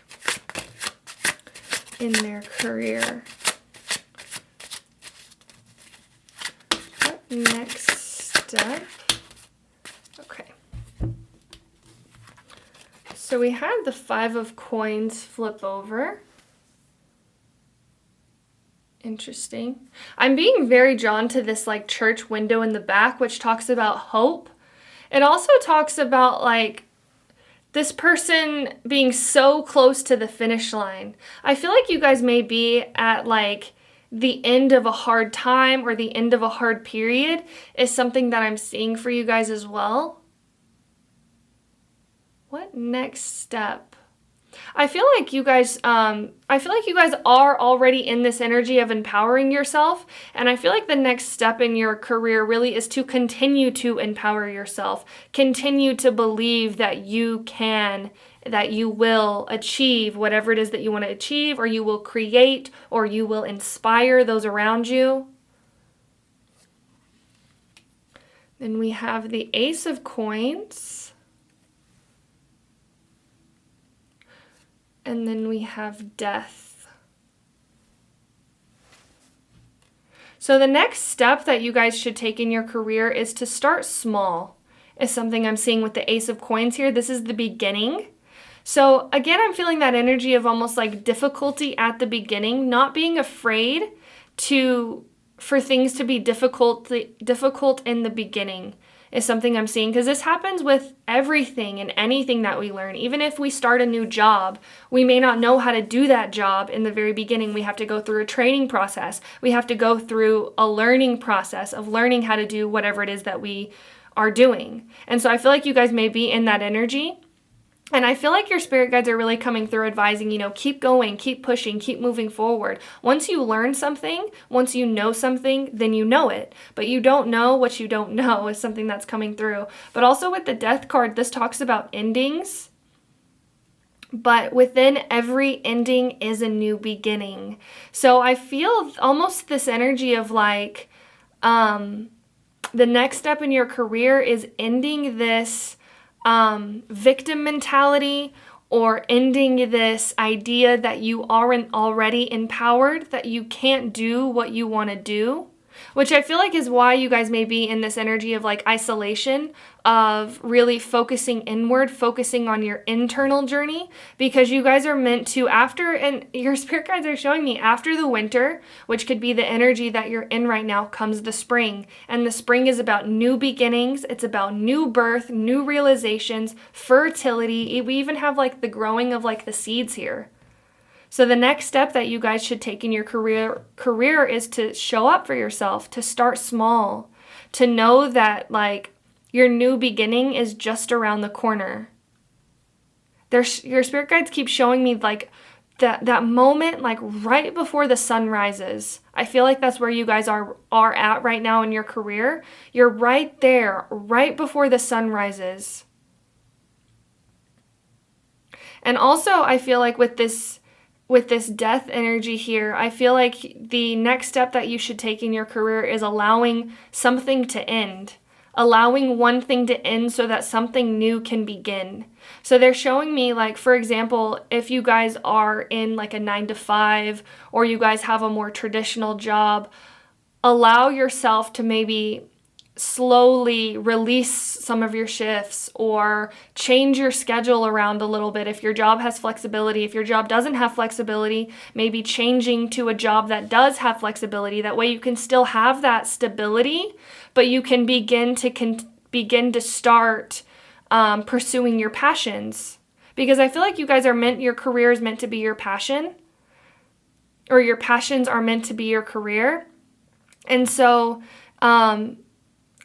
A: in their career? What next step? Okay. So we have the 5 of coins flip over. Interesting. I'm being very drawn to this like church window in the back, which talks about hope. It also talks about like this person being so close to the finish line. I feel like you guys may be at like the end of a hard time or the end of a hard period is something that I'm seeing for you guys as well. What next step? I feel like you guys are already in this energy of empowering yourself, and I feel like the next step in your career really is to continue to empower yourself, continue to believe that you can, that you will achieve whatever it is that you want to achieve, or you will create, or you will inspire those around you. Then we have the Ace of Coins. And then we have Death. So the next step that you guys should take in your career is to start small, is something I'm seeing with the Ace of Coins here. This is the beginning. So again, I'm feeling that energy of almost like difficulty at the beginning, not being afraid for things to be difficult in the beginning. Is something I'm seeing, because this happens with everything and anything that we learn. Even if we start a new job, we may not know how to do that job in the very beginning. We have to go through a training process. We have to go through a learning process of learning how to do whatever it is that we are doing. And so I feel like you guys may be in that energy. And I feel like your spirit guides are really coming through advising, keep going, keep pushing, keep moving forward. Once you learn something, once you know something, then you know it. But you don't know what you don't know is something that's coming through. But also with the Death card, this talks about endings. But within every ending is a new beginning. So I feel almost this energy of like, the next step in your career is ending this victim mentality, or ending this idea that you aren't already empowered, that you can't do what you want to do. which I feel like is why you guys may be in this energy of like isolation, of really focusing inward, focusing on your internal journey, because you guys are meant to, after, and your spirit guides are showing me, after the winter, which could be the energy that you're in right now, comes the spring. And the spring is about new beginnings. It's about new birth, new realizations, fertility. We even have like the growing of like the seeds here. So the next step that you guys should take in your career is to show up for yourself, to start small, to know that like your new beginning is just around the corner. Your spirit guides keep showing me like that moment, like right before the sun rises. I feel like that's where you guys are at right now in your career. You're right there, right before the sun rises. And also, I feel like with this death energy here, I feel like the next step that you should take in your career is allowing something to end. Allowing one thing to end so that something new can begin. So they're showing me, like, for example, if you guys are in like a 9-to-5 or you guys have a more traditional job, allow yourself to maybe slowly release some of your shifts or change your schedule around a little bit. If your job has flexibility, if your job doesn't have flexibility, maybe changing to a job that does have flexibility. That way you can still have that stability, but you can begin to start pursuing your passions. Because I feel like you guys your career is meant to be your passion, or your passions are meant to be your career. And so,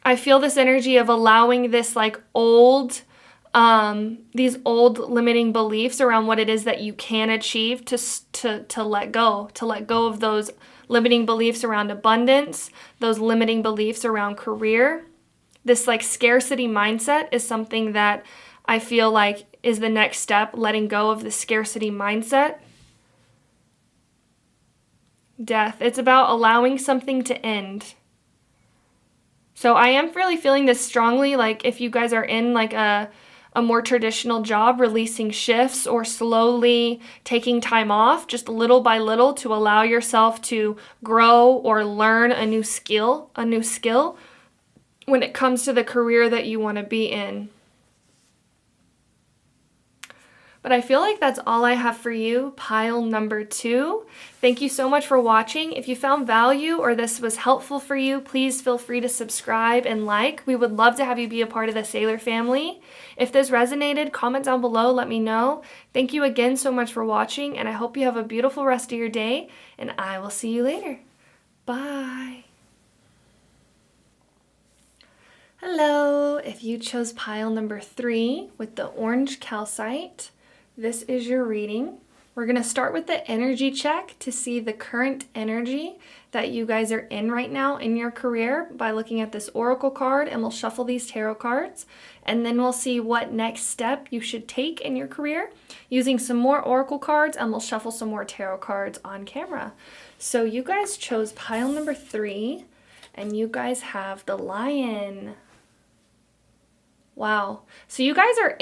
A: I feel this energy of allowing this like these old limiting beliefs around what it is that you can achieve to let go of those limiting beliefs around abundance, those limiting beliefs around career. This like scarcity mindset is something that I feel like is the next step, letting go of the scarcity mindset. Death. It's about allowing something to end. So I am really feeling this strongly, like if you guys are in like a more traditional job, releasing shifts or slowly taking time off just little by little to allow yourself to grow or learn a new skill when it comes to the career that you want to be in. But I feel like that's all I have for you, pile number 2. Thank you so much for watching. If you found value or this was helpful for you, please feel free to subscribe and like. We would love to have you be a part of the Sailor family. If this resonated, comment down below, let me know. Thank you again so much for watching, and I hope you have a beautiful rest of your day, and I will see you later. Bye. Hello. If you chose pile number 3 with the orange calcite, this is your reading. We're going to start with the energy check to see the current energy that you guys are in right now in your career by looking at this oracle card, and we'll shuffle these tarot cards, and then we'll see what next step you should take in your career using some more oracle cards, and we'll shuffle some more tarot cards on camera. So you guys chose pile number 3, and you guys have the Lion. Wow. So you guys are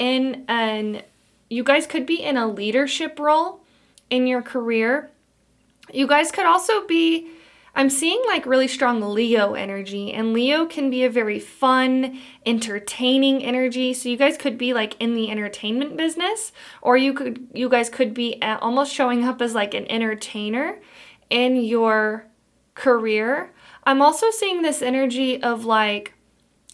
A: you guys could be in a leadership role in your career. You guys could also be, I'm seeing like really strong Leo energy, and Leo can be a very fun, entertaining energy. So you guys could be like in the entertainment business, or you guys could be almost showing up as like an entertainer in your career. I'm also seeing this energy of like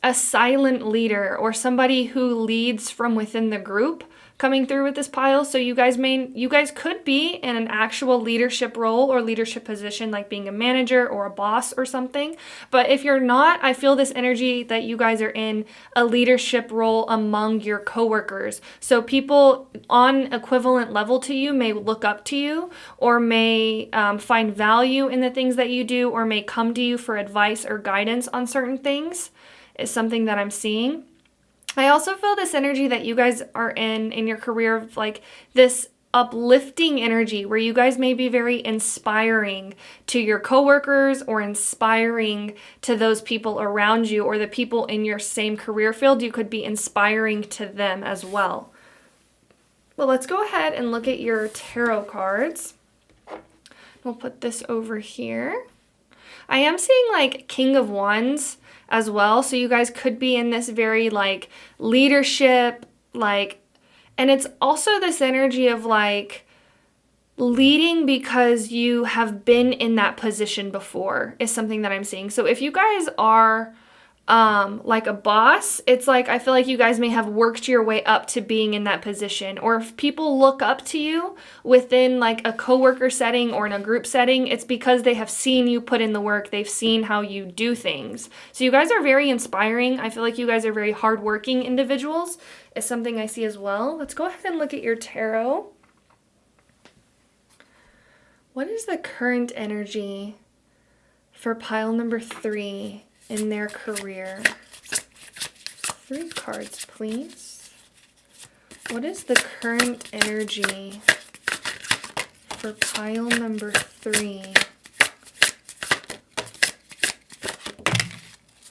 A: a silent leader or somebody who leads from within the group coming through with this pile. So you guys could be in an actual leadership role or leadership position, like being a manager or a boss or something. But if you're not, I feel this energy that you guys are in a leadership role among your coworkers. So people on equivalent level to you may look up to you, or may find value in the things that you do, or may come to you for advice or guidance on certain things, is something that I'm seeing. I also feel this energy that you guys are in your career of like this uplifting energy where you guys may be very inspiring to your coworkers or inspiring to those people around you, or the people in your same career field. You could be inspiring to them as well. Well, let's go ahead and look at your tarot cards. We'll put this over here. I am seeing like King of Wands as well. So you guys could be in this very like leadership, like, and it's also this energy of like leading because you have been in that position before is something that I'm seeing. So if you guys are like a boss, it's like I feel like you guys may have worked your way up to being in that position. Or if people look up to you within like a coworker setting or in a group setting, it's because they have seen you put in the work. They've seen how you do things. So you guys are very inspiring. I feel like you guys are very hardworking individuals is something I see as well. Let's go ahead and look at your tarot. What is the current energy for pile number 3 in their career? 3 cards, please. What is the current energy for pile number 3?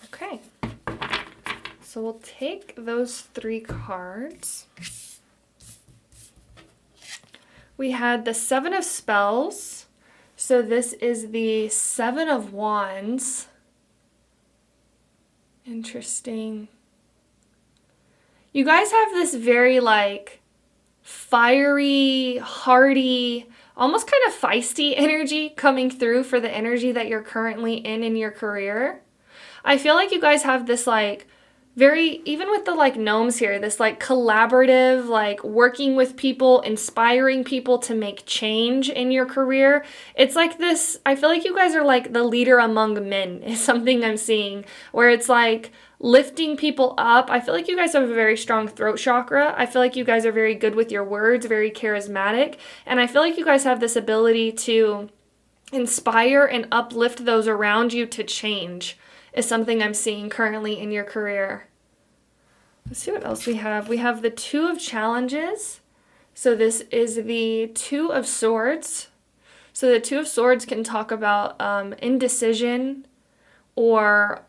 A: Okay. So we'll take those 3 cards. We had the 7 of Spells. So this is the 7 of Wands. Interesting. You guys have this very like fiery, hearty, almost kind of feisty energy coming through for the energy that you're currently in your career. I feel like you guys have this like very, even with the like gnomes here, this like collaborative, like working with people, inspiring people to make change in your career. It's like this, I feel like you guys are like the leader among men is something I'm seeing, where it's like lifting people up. I feel like you guys have a very strong throat chakra. I feel like you guys are very good with your words, very charismatic. And I feel like you guys have this ability to inspire and uplift those around you to change is something I'm seeing currently in your career. Let's see what else we have. We have the 2 of Challenges. So this is the 2 of Swords. So the 2 of Swords can talk about indecision or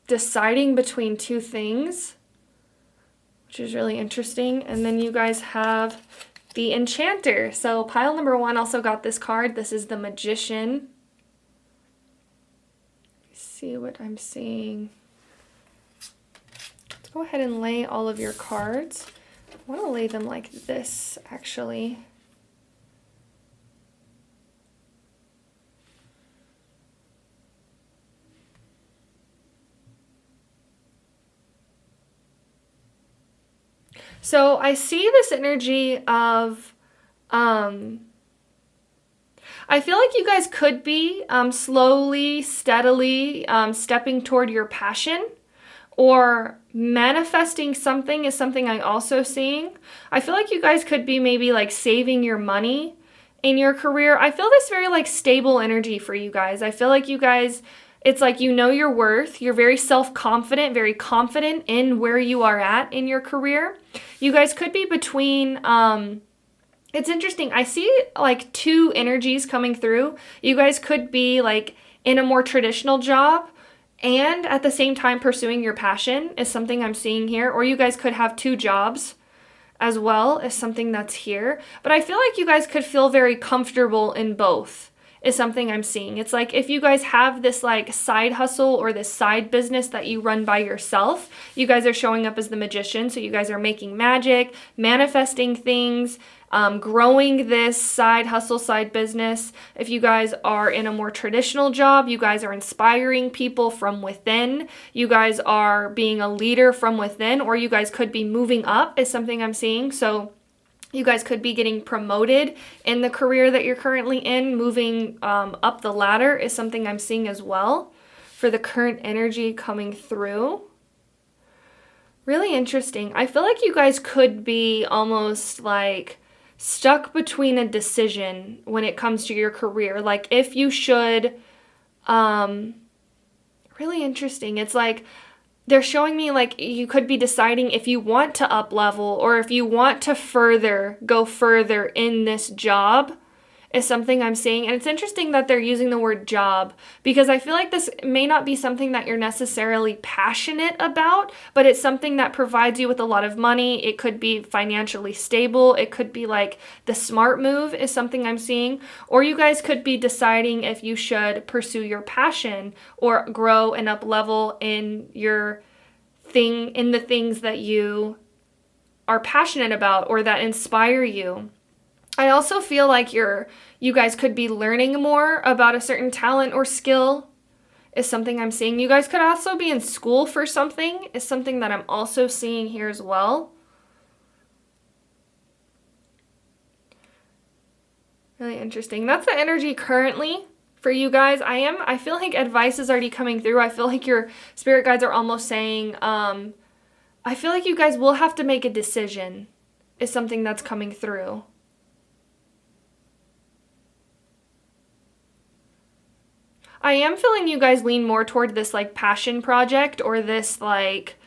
A: deciding between 2 things, which is really interesting. And then you guys have the Enchanter. So pile number 1 also got this card. This is the Magician. See what I'm seeing. Let's go ahead and lay all of your cards. I want to lay them like this, actually. So I see this energy of I feel like you guys could be slowly, steadily stepping toward your passion, or manifesting something is something I also seeing. I feel like you guys could be maybe like saving your money in your career. I feel this very like stable energy for you guys. I feel like you guys, it's like you know your worth. You're very self-confident, very confident in where you are at in your career. You guys could be between it's interesting. I see like 2 energies coming through. You guys could be like in a more traditional job and at the same time pursuing your passion is something I'm seeing here. Or you guys could have 2 jobs as well as something that's here. But I feel like you guys could feel very comfortable in both is something I'm seeing. It's like if you guys have this like side hustle or this side business that you run by yourself, you guys are showing up as the magician. So you guys are making magic, manifesting things, growing this side hustle, side business. If you guys are in a more traditional job, you guys are inspiring people from within. You guys are being a leader from within, or you guys could be moving up is something I'm seeing. So you guys could be getting promoted in the career that you're currently in. Moving up the ladder is something I'm seeing as well for the current energy coming through. Really interesting. I feel like you guys could be almost like stuck between a decision when it comes to your career. Like if you should, really interesting. It's like they're showing me like you could be deciding if you want to up level or if you want to go further in this job is something I'm seeing. And it's interesting that they're using the word job, because I feel like this may not be something that you're necessarily passionate about, but it's something that provides you with a lot of money. It could be financially stable. It could be like the smart move is something I'm seeing. Or you guys could be deciding if you should pursue your passion or grow and up level in your thing, in the things that you are passionate about or that inspire you. I also feel like you guys could be learning more about a certain talent or skill is something I'm seeing. You guys could also be in school for something is something that I'm also seeing here as well. Really interesting. That's the energy currently for you guys. I feel like advice is already coming through. I feel like your spirit guides are almost saying, I feel like you guys will have to make a decision is something that's coming through. I am feeling you guys lean more toward this like passion project or this like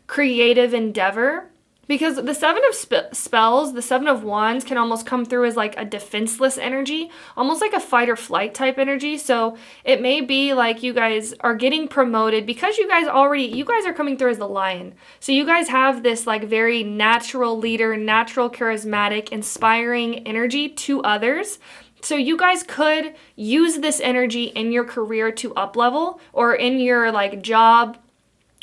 A: creative endeavor, because the Seven of Spells, the Seven of Wands can almost come through as like a defenseless energy, almost like a fight or flight type energy. So it may be like you guys are getting promoted because you guys are coming through as the Lion. So you guys have this like very natural leader, natural charismatic, inspiring energy to others. So you guys could use this energy in your career to up level, or in your like job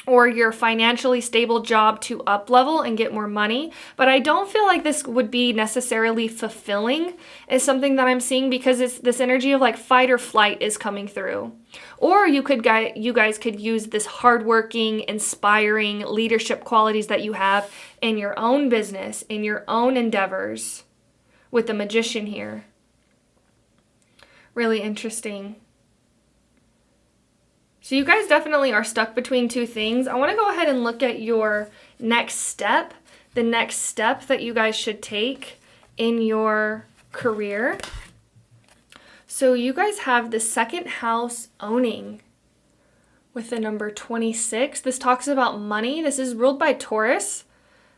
A: or your financially stable job to up level and get more money. But I don't feel like this would be necessarily fulfilling is something that I'm seeing, because it's this energy of like fight or flight is coming through. Or you guys could use this hardworking, inspiring leadership qualities that you have in your own business, in your own endeavors, with the Magician here. Really interesting. So you guys definitely are stuck between two things. I want to go ahead and look at your next step, the next step that you guys should take in your career. So you guys have the second house owning with the number 26. This talks about money. This is ruled by Taurus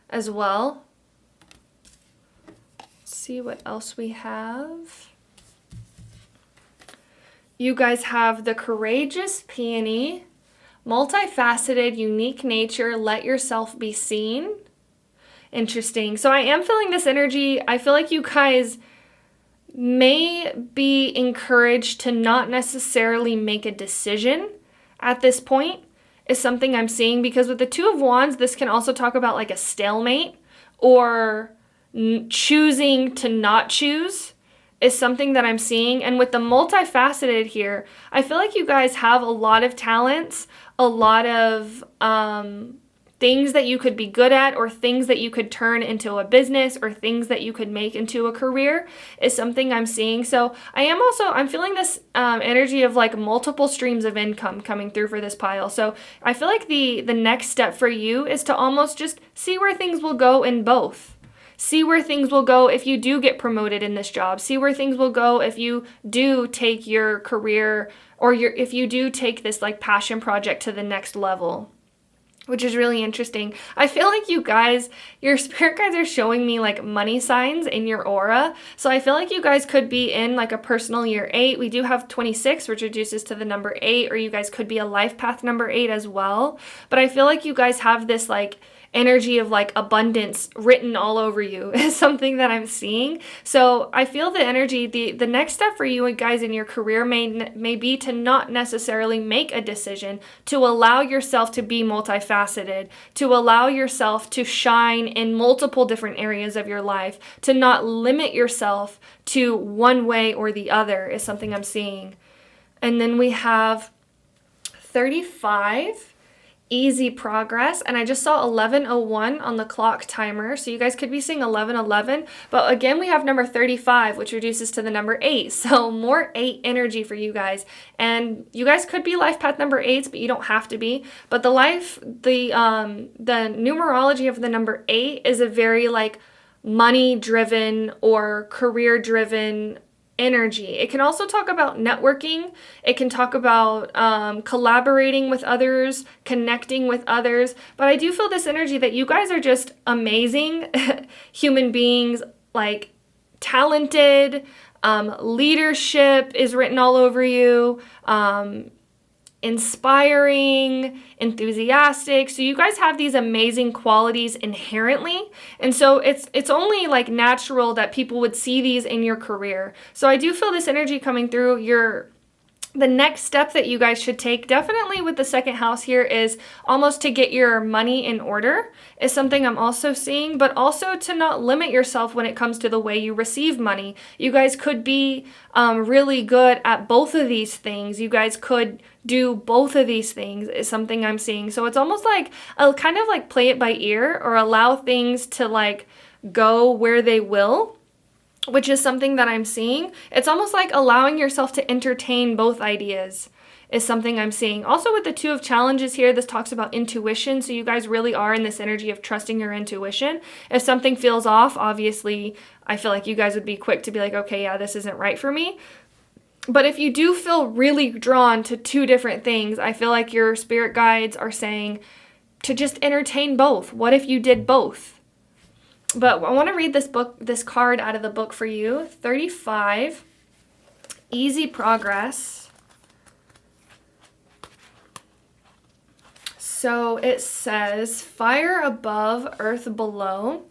A: as well. Let's see what else we have. You guys have the courageous peony, multifaceted, unique nature, let yourself be seen. Interesting. So I am feeling this energy. I feel like you guys may be encouraged to not necessarily make a decision at this point is something I'm seeing, because with the Two of Wands, this can also talk about like a stalemate or choosing to not choose is something that I'm seeing. And with the multifaceted here, I feel like you guys have a lot of talents, a lot of things that you could be good at, or things that you could turn into a business, or things that you could make into a career is something I'm seeing. So I'm feeling this energy of like multiple streams of income coming through for this pile. So I feel like the next step for you is to almost just see where things will go in both. See where things will go if you do get promoted in this job. See where things will go if you do take your career, or if you do take this like passion project to the next level, which is really interesting. I feel like you guys, your spirit guides are showing me like money signs in your aura. So I feel like you guys could be in like a personal year 8. We do have 26, which reduces to the number 8, or you guys could be a life path number 8 as well. But I feel like you guys have this like energy of like abundance written all over you is something that I'm seeing. So I feel the energy, the next step for you guys in your career may be to not necessarily make a decision, to allow yourself to be multifaceted, to allow yourself to shine in multiple different areas of your life, to not limit yourself to one way or the other is something I'm seeing. And then we have 35. Easy progress, and I just saw 11:01 on the clock timer, so you guys could be seeing 11:11, but again we have number 35, which reduces to the number 8, so more 8 energy for you guys. And you guys could be life path number 8s, but you don't have to be. But the numerology of the number 8 is a very like money driven or career driven energy. It can also talk about networking. It can talk about collaborating with others, connecting with others. But I do feel this energy that you guys are just amazing human beings, like talented, Leadership is written all over you. Inspiring, enthusiastic. So you guys have these amazing qualities inherently. And so it's only like natural that people would see these in your career. So I do feel this energy coming through. The next step that you guys should take, definitely with the second house here, is almost to get your money in order, is something I'm also seeing, but also to not limit yourself when it comes to the way you receive money. You guys could be really good at both of these things. You guys could do both of these things, is something I'm seeing. So it's almost like I'll kind of like play it by ear, or allow things to like go where they will, which is something that I'm seeing. It's almost like allowing yourself to entertain both ideas is something I'm seeing. Also with the Two of Challenges here, this talks about intuition. So you guys really are in this energy of trusting your intuition. If something feels off, obviously, I feel like you guys would be quick to be like, okay, yeah, this isn't right for me. But if you do feel really drawn to two different things, I feel like your spirit guides are saying to just entertain both. What if you did both? But I want to read this card out of the book for you. 35, Easy Progress. So it says, fire above, earth below.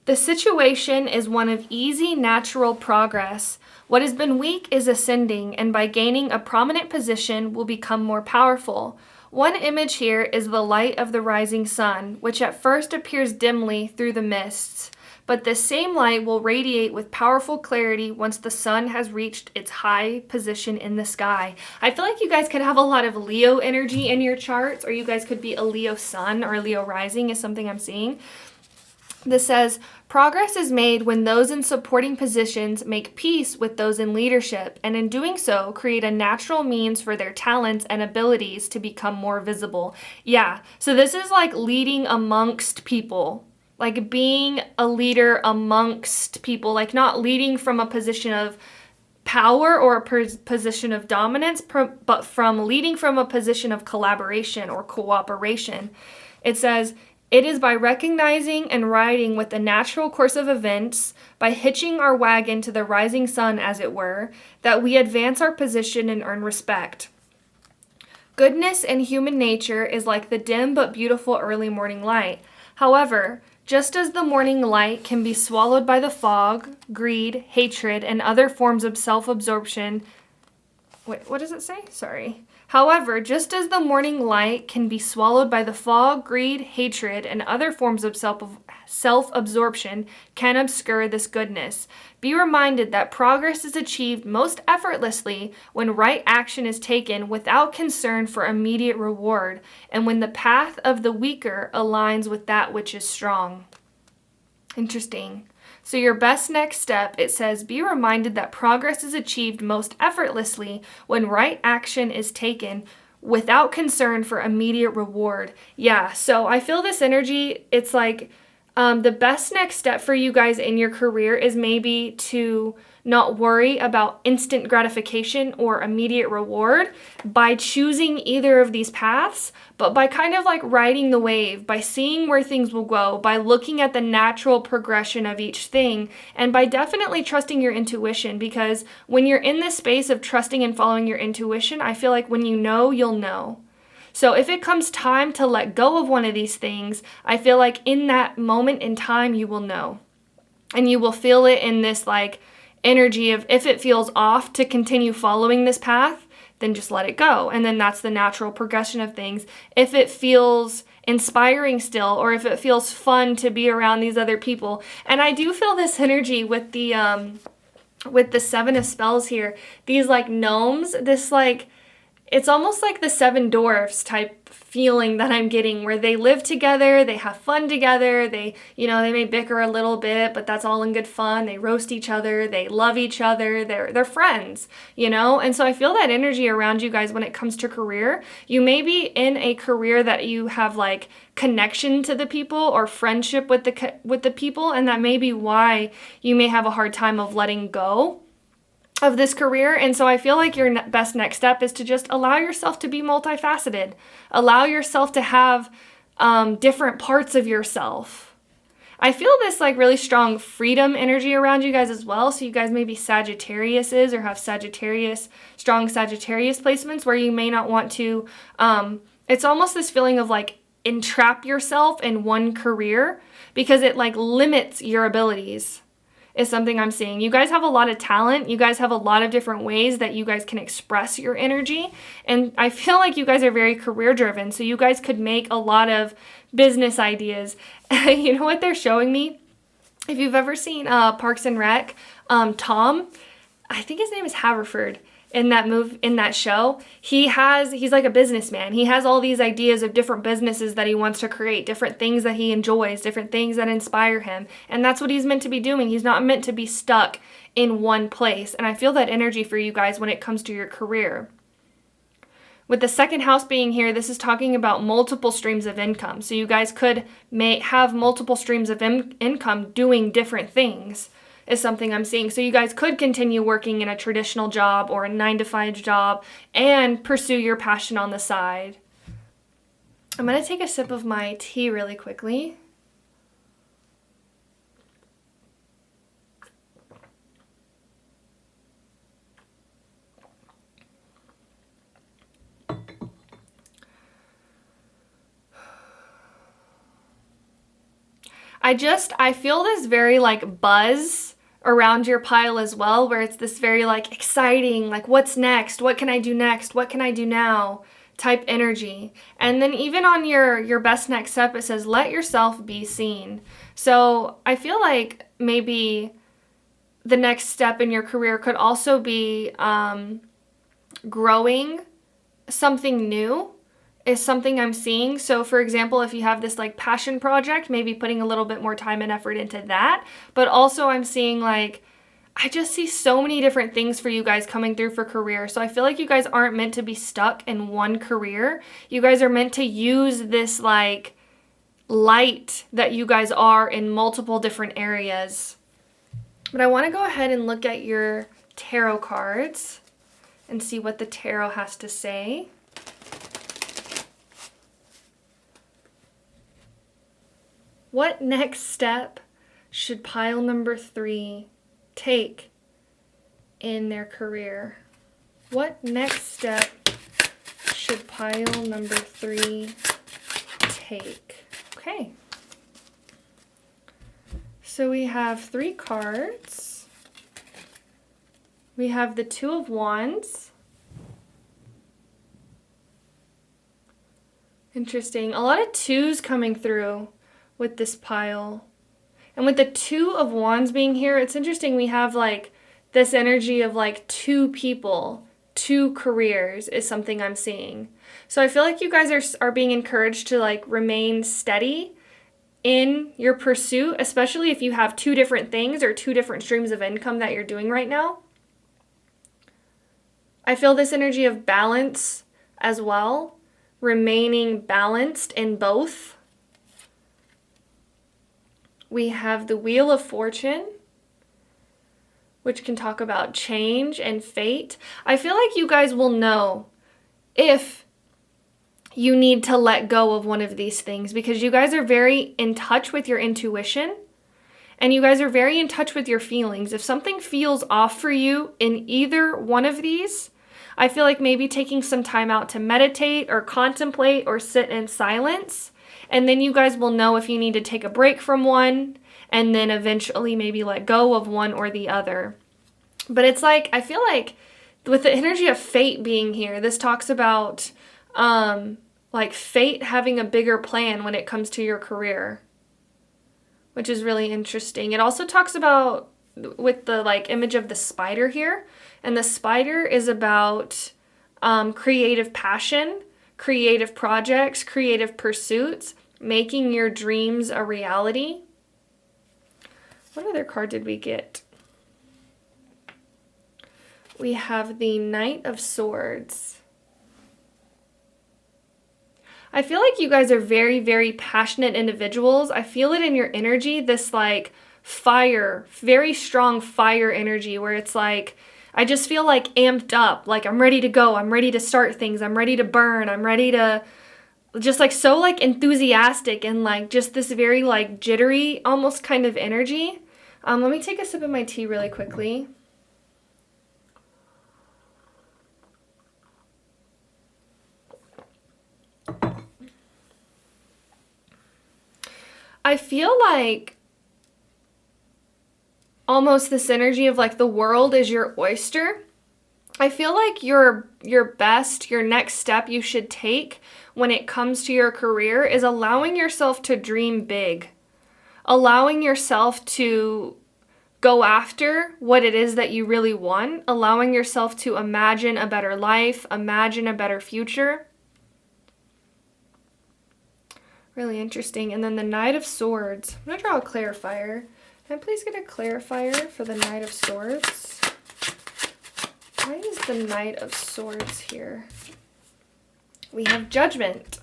A: The situation is one of easy, natural progress. What has been weak is ascending, and by gaining a prominent position will become more powerful. One image here is the light of the rising sun, which at first appears dimly through the mists, but this same light will radiate with powerful clarity once the sun has reached its high position in the sky. I feel like you guys could have a lot of Leo energy in your charts, or you guys could be a Leo sun or a Leo rising is something I'm seeing. This says, progress is made when those in supporting positions make peace with those in leadership, and in doing so, create a natural means for their talents and abilities to become more visible. Yeah, so this is like leading amongst people, like being a leader amongst people, like not leading from a position of power or a position of dominance, but from leading from a position of collaboration or cooperation. It says, it is by recognizing and riding with the natural course of events, by hitching our wagon to the rising sun, as it were, that we advance our position and earn respect. Goodness in human nature is like the dim but beautiful early morning light. However, just as the morning light can be swallowed by the fog, greed, hatred, and other forms of self-absorption. Wait, what does it say? Sorry. However, just as the morning light can be swallowed by the fog, greed, hatred, and other forms of self-absorption can obscure this goodness. Be reminded that progress is achieved most effortlessly when right action is taken without concern for immediate reward, and when the path of the weaker aligns with that which is strong. Interesting. So your best next step, it says, be reminded that progress is achieved most effortlessly when right action is taken without concern for immediate reward. Yeah, so I feel this energy, it's like the best next step for you guys in your career is maybe to not worry about instant gratification or immediate reward by choosing either of these paths, but by kind of like riding the wave, by seeing where things will go, by looking at the natural progression of each thing, and by definitely trusting your intuition, because when you're in this space of trusting and following your intuition, I feel like when you know, you'll know. So if it comes time to let go of one of these things, I feel like in that moment in time, you will know. And you will feel it in this like energy of, if it feels off to continue following this path, then just let it go. And then that's the natural progression of things. If it feels inspiring still, or if it feels fun to be around these other people. And I do feel this energy with the Seven of Spells here. These like gnomes, this like, it's almost like the Seven Dwarfs type feeling that I'm getting, where they live together, they have fun together, they may bicker a little bit, but that's all in good fun. They roast each other, they love each other, they're friends, And so I feel that energy around you guys when it comes to career. You may be in a career that you have like connection to the people or friendship with the people, and that may be why you may have a hard time of letting go of this career. And so I feel like your best next step is to just allow yourself to be multifaceted. Allow yourself to have different parts of yourself. I feel this like really strong freedom energy around you guys as well. So you guys may be Sagittariuses or have strong Sagittarius placements where you may not want to, it's almost this feeling of like entrap yourself in one career because it like limits your abilities is something I'm seeing. You guys have a lot of talent. You guys have a lot of different ways that you guys can express your energy. And I feel like you guys are very career driven. So you guys could make a lot of business ideas. You know what they're showing me? If you've ever seen Parks and Rec, Tom, I think his name is Haverford, in that show, he's like a businessman. He has all these ideas of different businesses that he wants to create, different things that he enjoys, different things that inspire him. And that's what he's meant to be doing. He's not meant to be stuck in one place. And I feel that energy for you guys when it comes to your career. With the second house being here, this is talking about multiple streams of income. So you guys may have multiple streams of income doing different things is something I'm seeing. So you guys could continue working in a traditional job or a 9-to-5 job and pursue your passion on the side. I'm going to take a sip of my tea really quickly. I feel this very like buzz around your pile as well, where it's this very like exciting, like what's next? What can I do next? What can I do now? Type energy. And then even on your best next step, it says, let yourself be seen. So I feel like maybe the next step in your career could also be growing something new is something I'm seeing. So for example, if you have this like passion project, maybe putting a little bit more time and effort into that. But also I'm seeing like, I just see so many different things for you guys coming through for career. So I feel like you guys aren't meant to be stuck in one career. You guys are meant to use this like light that you guys are in multiple different areas. But I want to go ahead and look at your tarot cards and see what the tarot has to say. What next step should pile number 3 take in their career? What next step should pile number 3 take? Okay. So we have 3 cards. We have the 2 of Wands. Interesting. A lot of 2s coming through with this pile. And with the 2 of Wands being here, it's interesting. We have like this energy of like 2 people, 2 careers is something I'm seeing. So I feel like you guys are being encouraged to like remain steady in your pursuit, especially if you have 2 different things or 2 different streams of income that you're doing right now. I feel this energy of balance as well, remaining balanced in both. We have the Wheel of Fortune, which can talk about change and fate. I feel like you guys will know if you need to let go of one of these things because you guys are very in touch with your intuition and you guys are very in touch with your feelings. If something feels off for you in either one of these, I feel like maybe taking some time out to meditate or contemplate or sit in silence. And then you guys will know if you need to take a break from one and then eventually maybe let go of one or the other. But it's like, I feel like with the energy of fate being here, this talks about like fate having a bigger plan when it comes to your career, which is really interesting. It also talks about with the like image of the spider here, and the spider is about creative passion, creative projects, creative pursuits, making your dreams a reality. What other card did we get? We have the Knight of Swords. I feel like you guys are very, very passionate individuals. I feel it in your energy, this like fire, very strong fire energy where it's like, I just feel like amped up, like I'm ready to go, I'm ready to start things, I'm ready to burn, I'm ready to just like so like enthusiastic and like just this very like jittery almost kind of energy. Let me take a sip of my tea really quickly. I feel like almost this energy of like the world is your oyster. I feel like your next step you should take when it comes to your career is allowing yourself to dream big. Allowing yourself to go after what it is that you really want. Allowing yourself to imagine a better life, imagine a better future. Really interesting. And then the Knight of Swords. I'm going to draw a clarifier. Can I please get a clarifier for the Knight of Swords? Why is the Knight of Swords here? We have Judgment.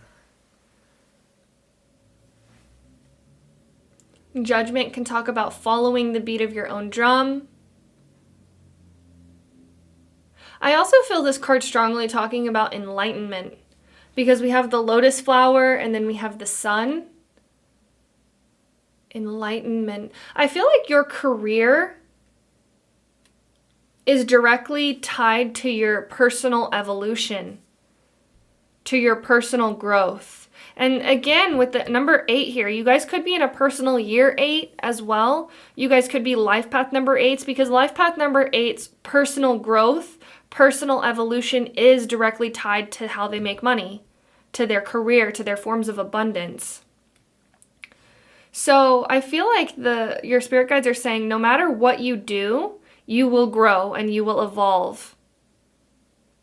A: Judgment can talk about following the beat of your own drum. I also feel this card strongly talking about enlightenment, because we have the lotus flower and then we have the sun. Enlightenment. I feel like your career is directly tied to your personal evolution, to your personal growth. And again, with the number 8 here, you guys could be in a personal year 8 as well. You guys could be life path number 8s, because life path number 8's personal growth, personal evolution is directly tied to how they make money, to their career, to their forms of abundance. So I feel like your spirit guides are saying no matter what you do, you will grow and you will evolve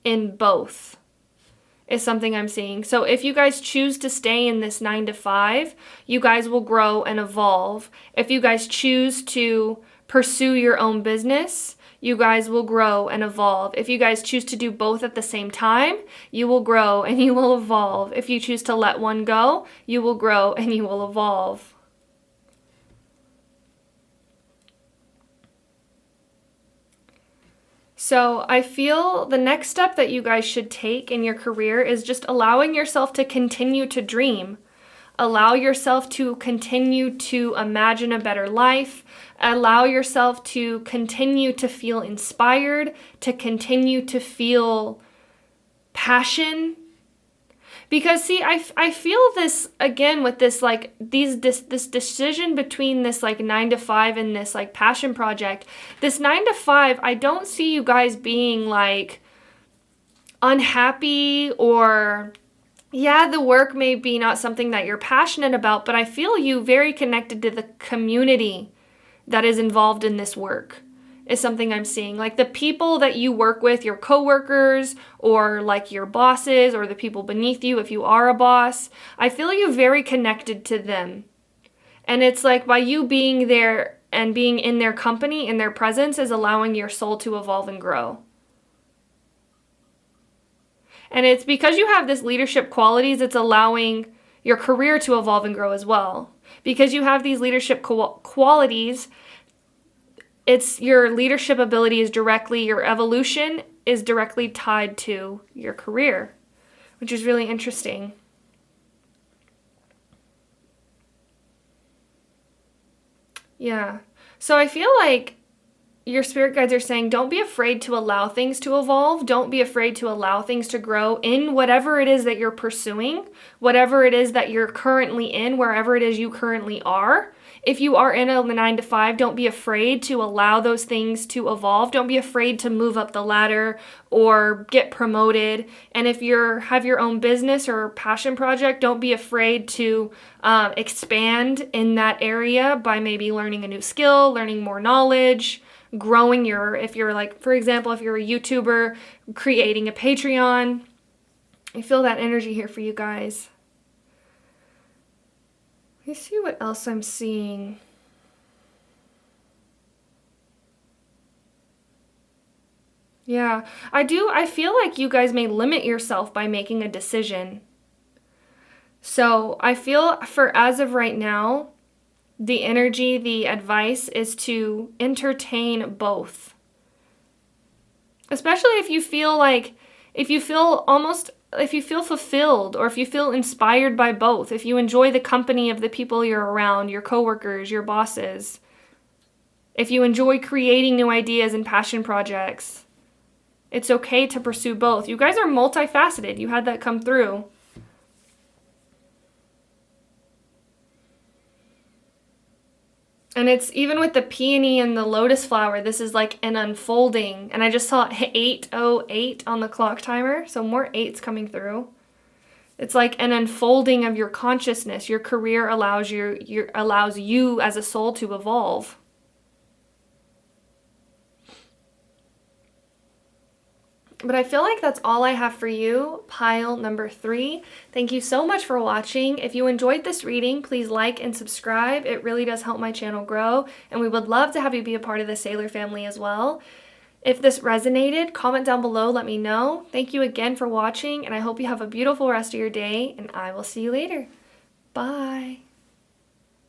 A: in both, is something I'm seeing. So if you guys choose to stay in this 9 to 5, you guys will grow and evolve. If you guys choose to pursue your own business, you guys will grow and evolve. If you guys choose to do both at the same time, you will grow and you will evolve. If you choose to let one go, you will grow and you will evolve. So I feel the next step that you guys should take in your career is just allowing yourself to continue to dream. Allow yourself to continue to imagine a better life. Allow yourself to continue to feel inspired, to continue to feel passion. Because see, I feel this again with this like this decision between this like 9 to 5 and this like passion project. This 9 to 5, I don't see you guys being like unhappy or yeah, the work may be not something that you're passionate about, but I feel you very connected to the community that is involved in this work. Is something I'm seeing. Like the people that you work with, your coworkers, or like your bosses, or the people beneath you if you are a boss, I feel you very connected to them. And it's like by you being there and being in their company, in their presence, is allowing your soul to evolve and grow. And it's because you have this leadership qualities, it's allowing your career to evolve and grow as well. Because you have these leadership qualities, it's your leadership ability is directly, your evolution is directly tied to your career, which is really interesting. Yeah. So I feel like your spirit guides are saying don't be afraid to allow things to evolve. Don't be afraid to allow things to grow in whatever it is that you're pursuing, whatever it is that you're currently in, wherever it is you currently are. If you are in a 9 to 5, don't be afraid to allow those things to evolve. Don't be afraid to move up the ladder or get promoted. And if you have your own business or passion project, don't be afraid to expand in that area by maybe learning a new skill, learning more knowledge, growing if you're like, for example, if you're a YouTuber, creating a Patreon. I feel that energy here for you guys. Let me see what else I'm seeing. Yeah, I feel like you guys may limit yourself by making a decision. So I feel for as of right now, the energy, the advice is to entertain both. Especially if you feel almost if you feel fulfilled, or if you feel inspired by both, if you enjoy the company of the people you're around, your coworkers, your bosses, if you enjoy creating new ideas and passion projects, it's okay to pursue both. You guys are multifaceted. You had that come through. And it's even with the peony and the lotus flower, this is like an unfolding. And I just saw 8:08 on the clock timer, so more 8s coming through. It's like an unfolding of your consciousness. Your career allows you as a soul to evolve. But I feel like that's all I have for you, pile number 3. Thank you so much for watching. If you enjoyed this reading, please like and subscribe. It really does help my channel grow, and we would love to have you be a part of the Sailor family as well. If this resonated, comment down below, let me know. Thank you again for watching, and I hope you have a beautiful rest of your day, and I will see you later. Bye.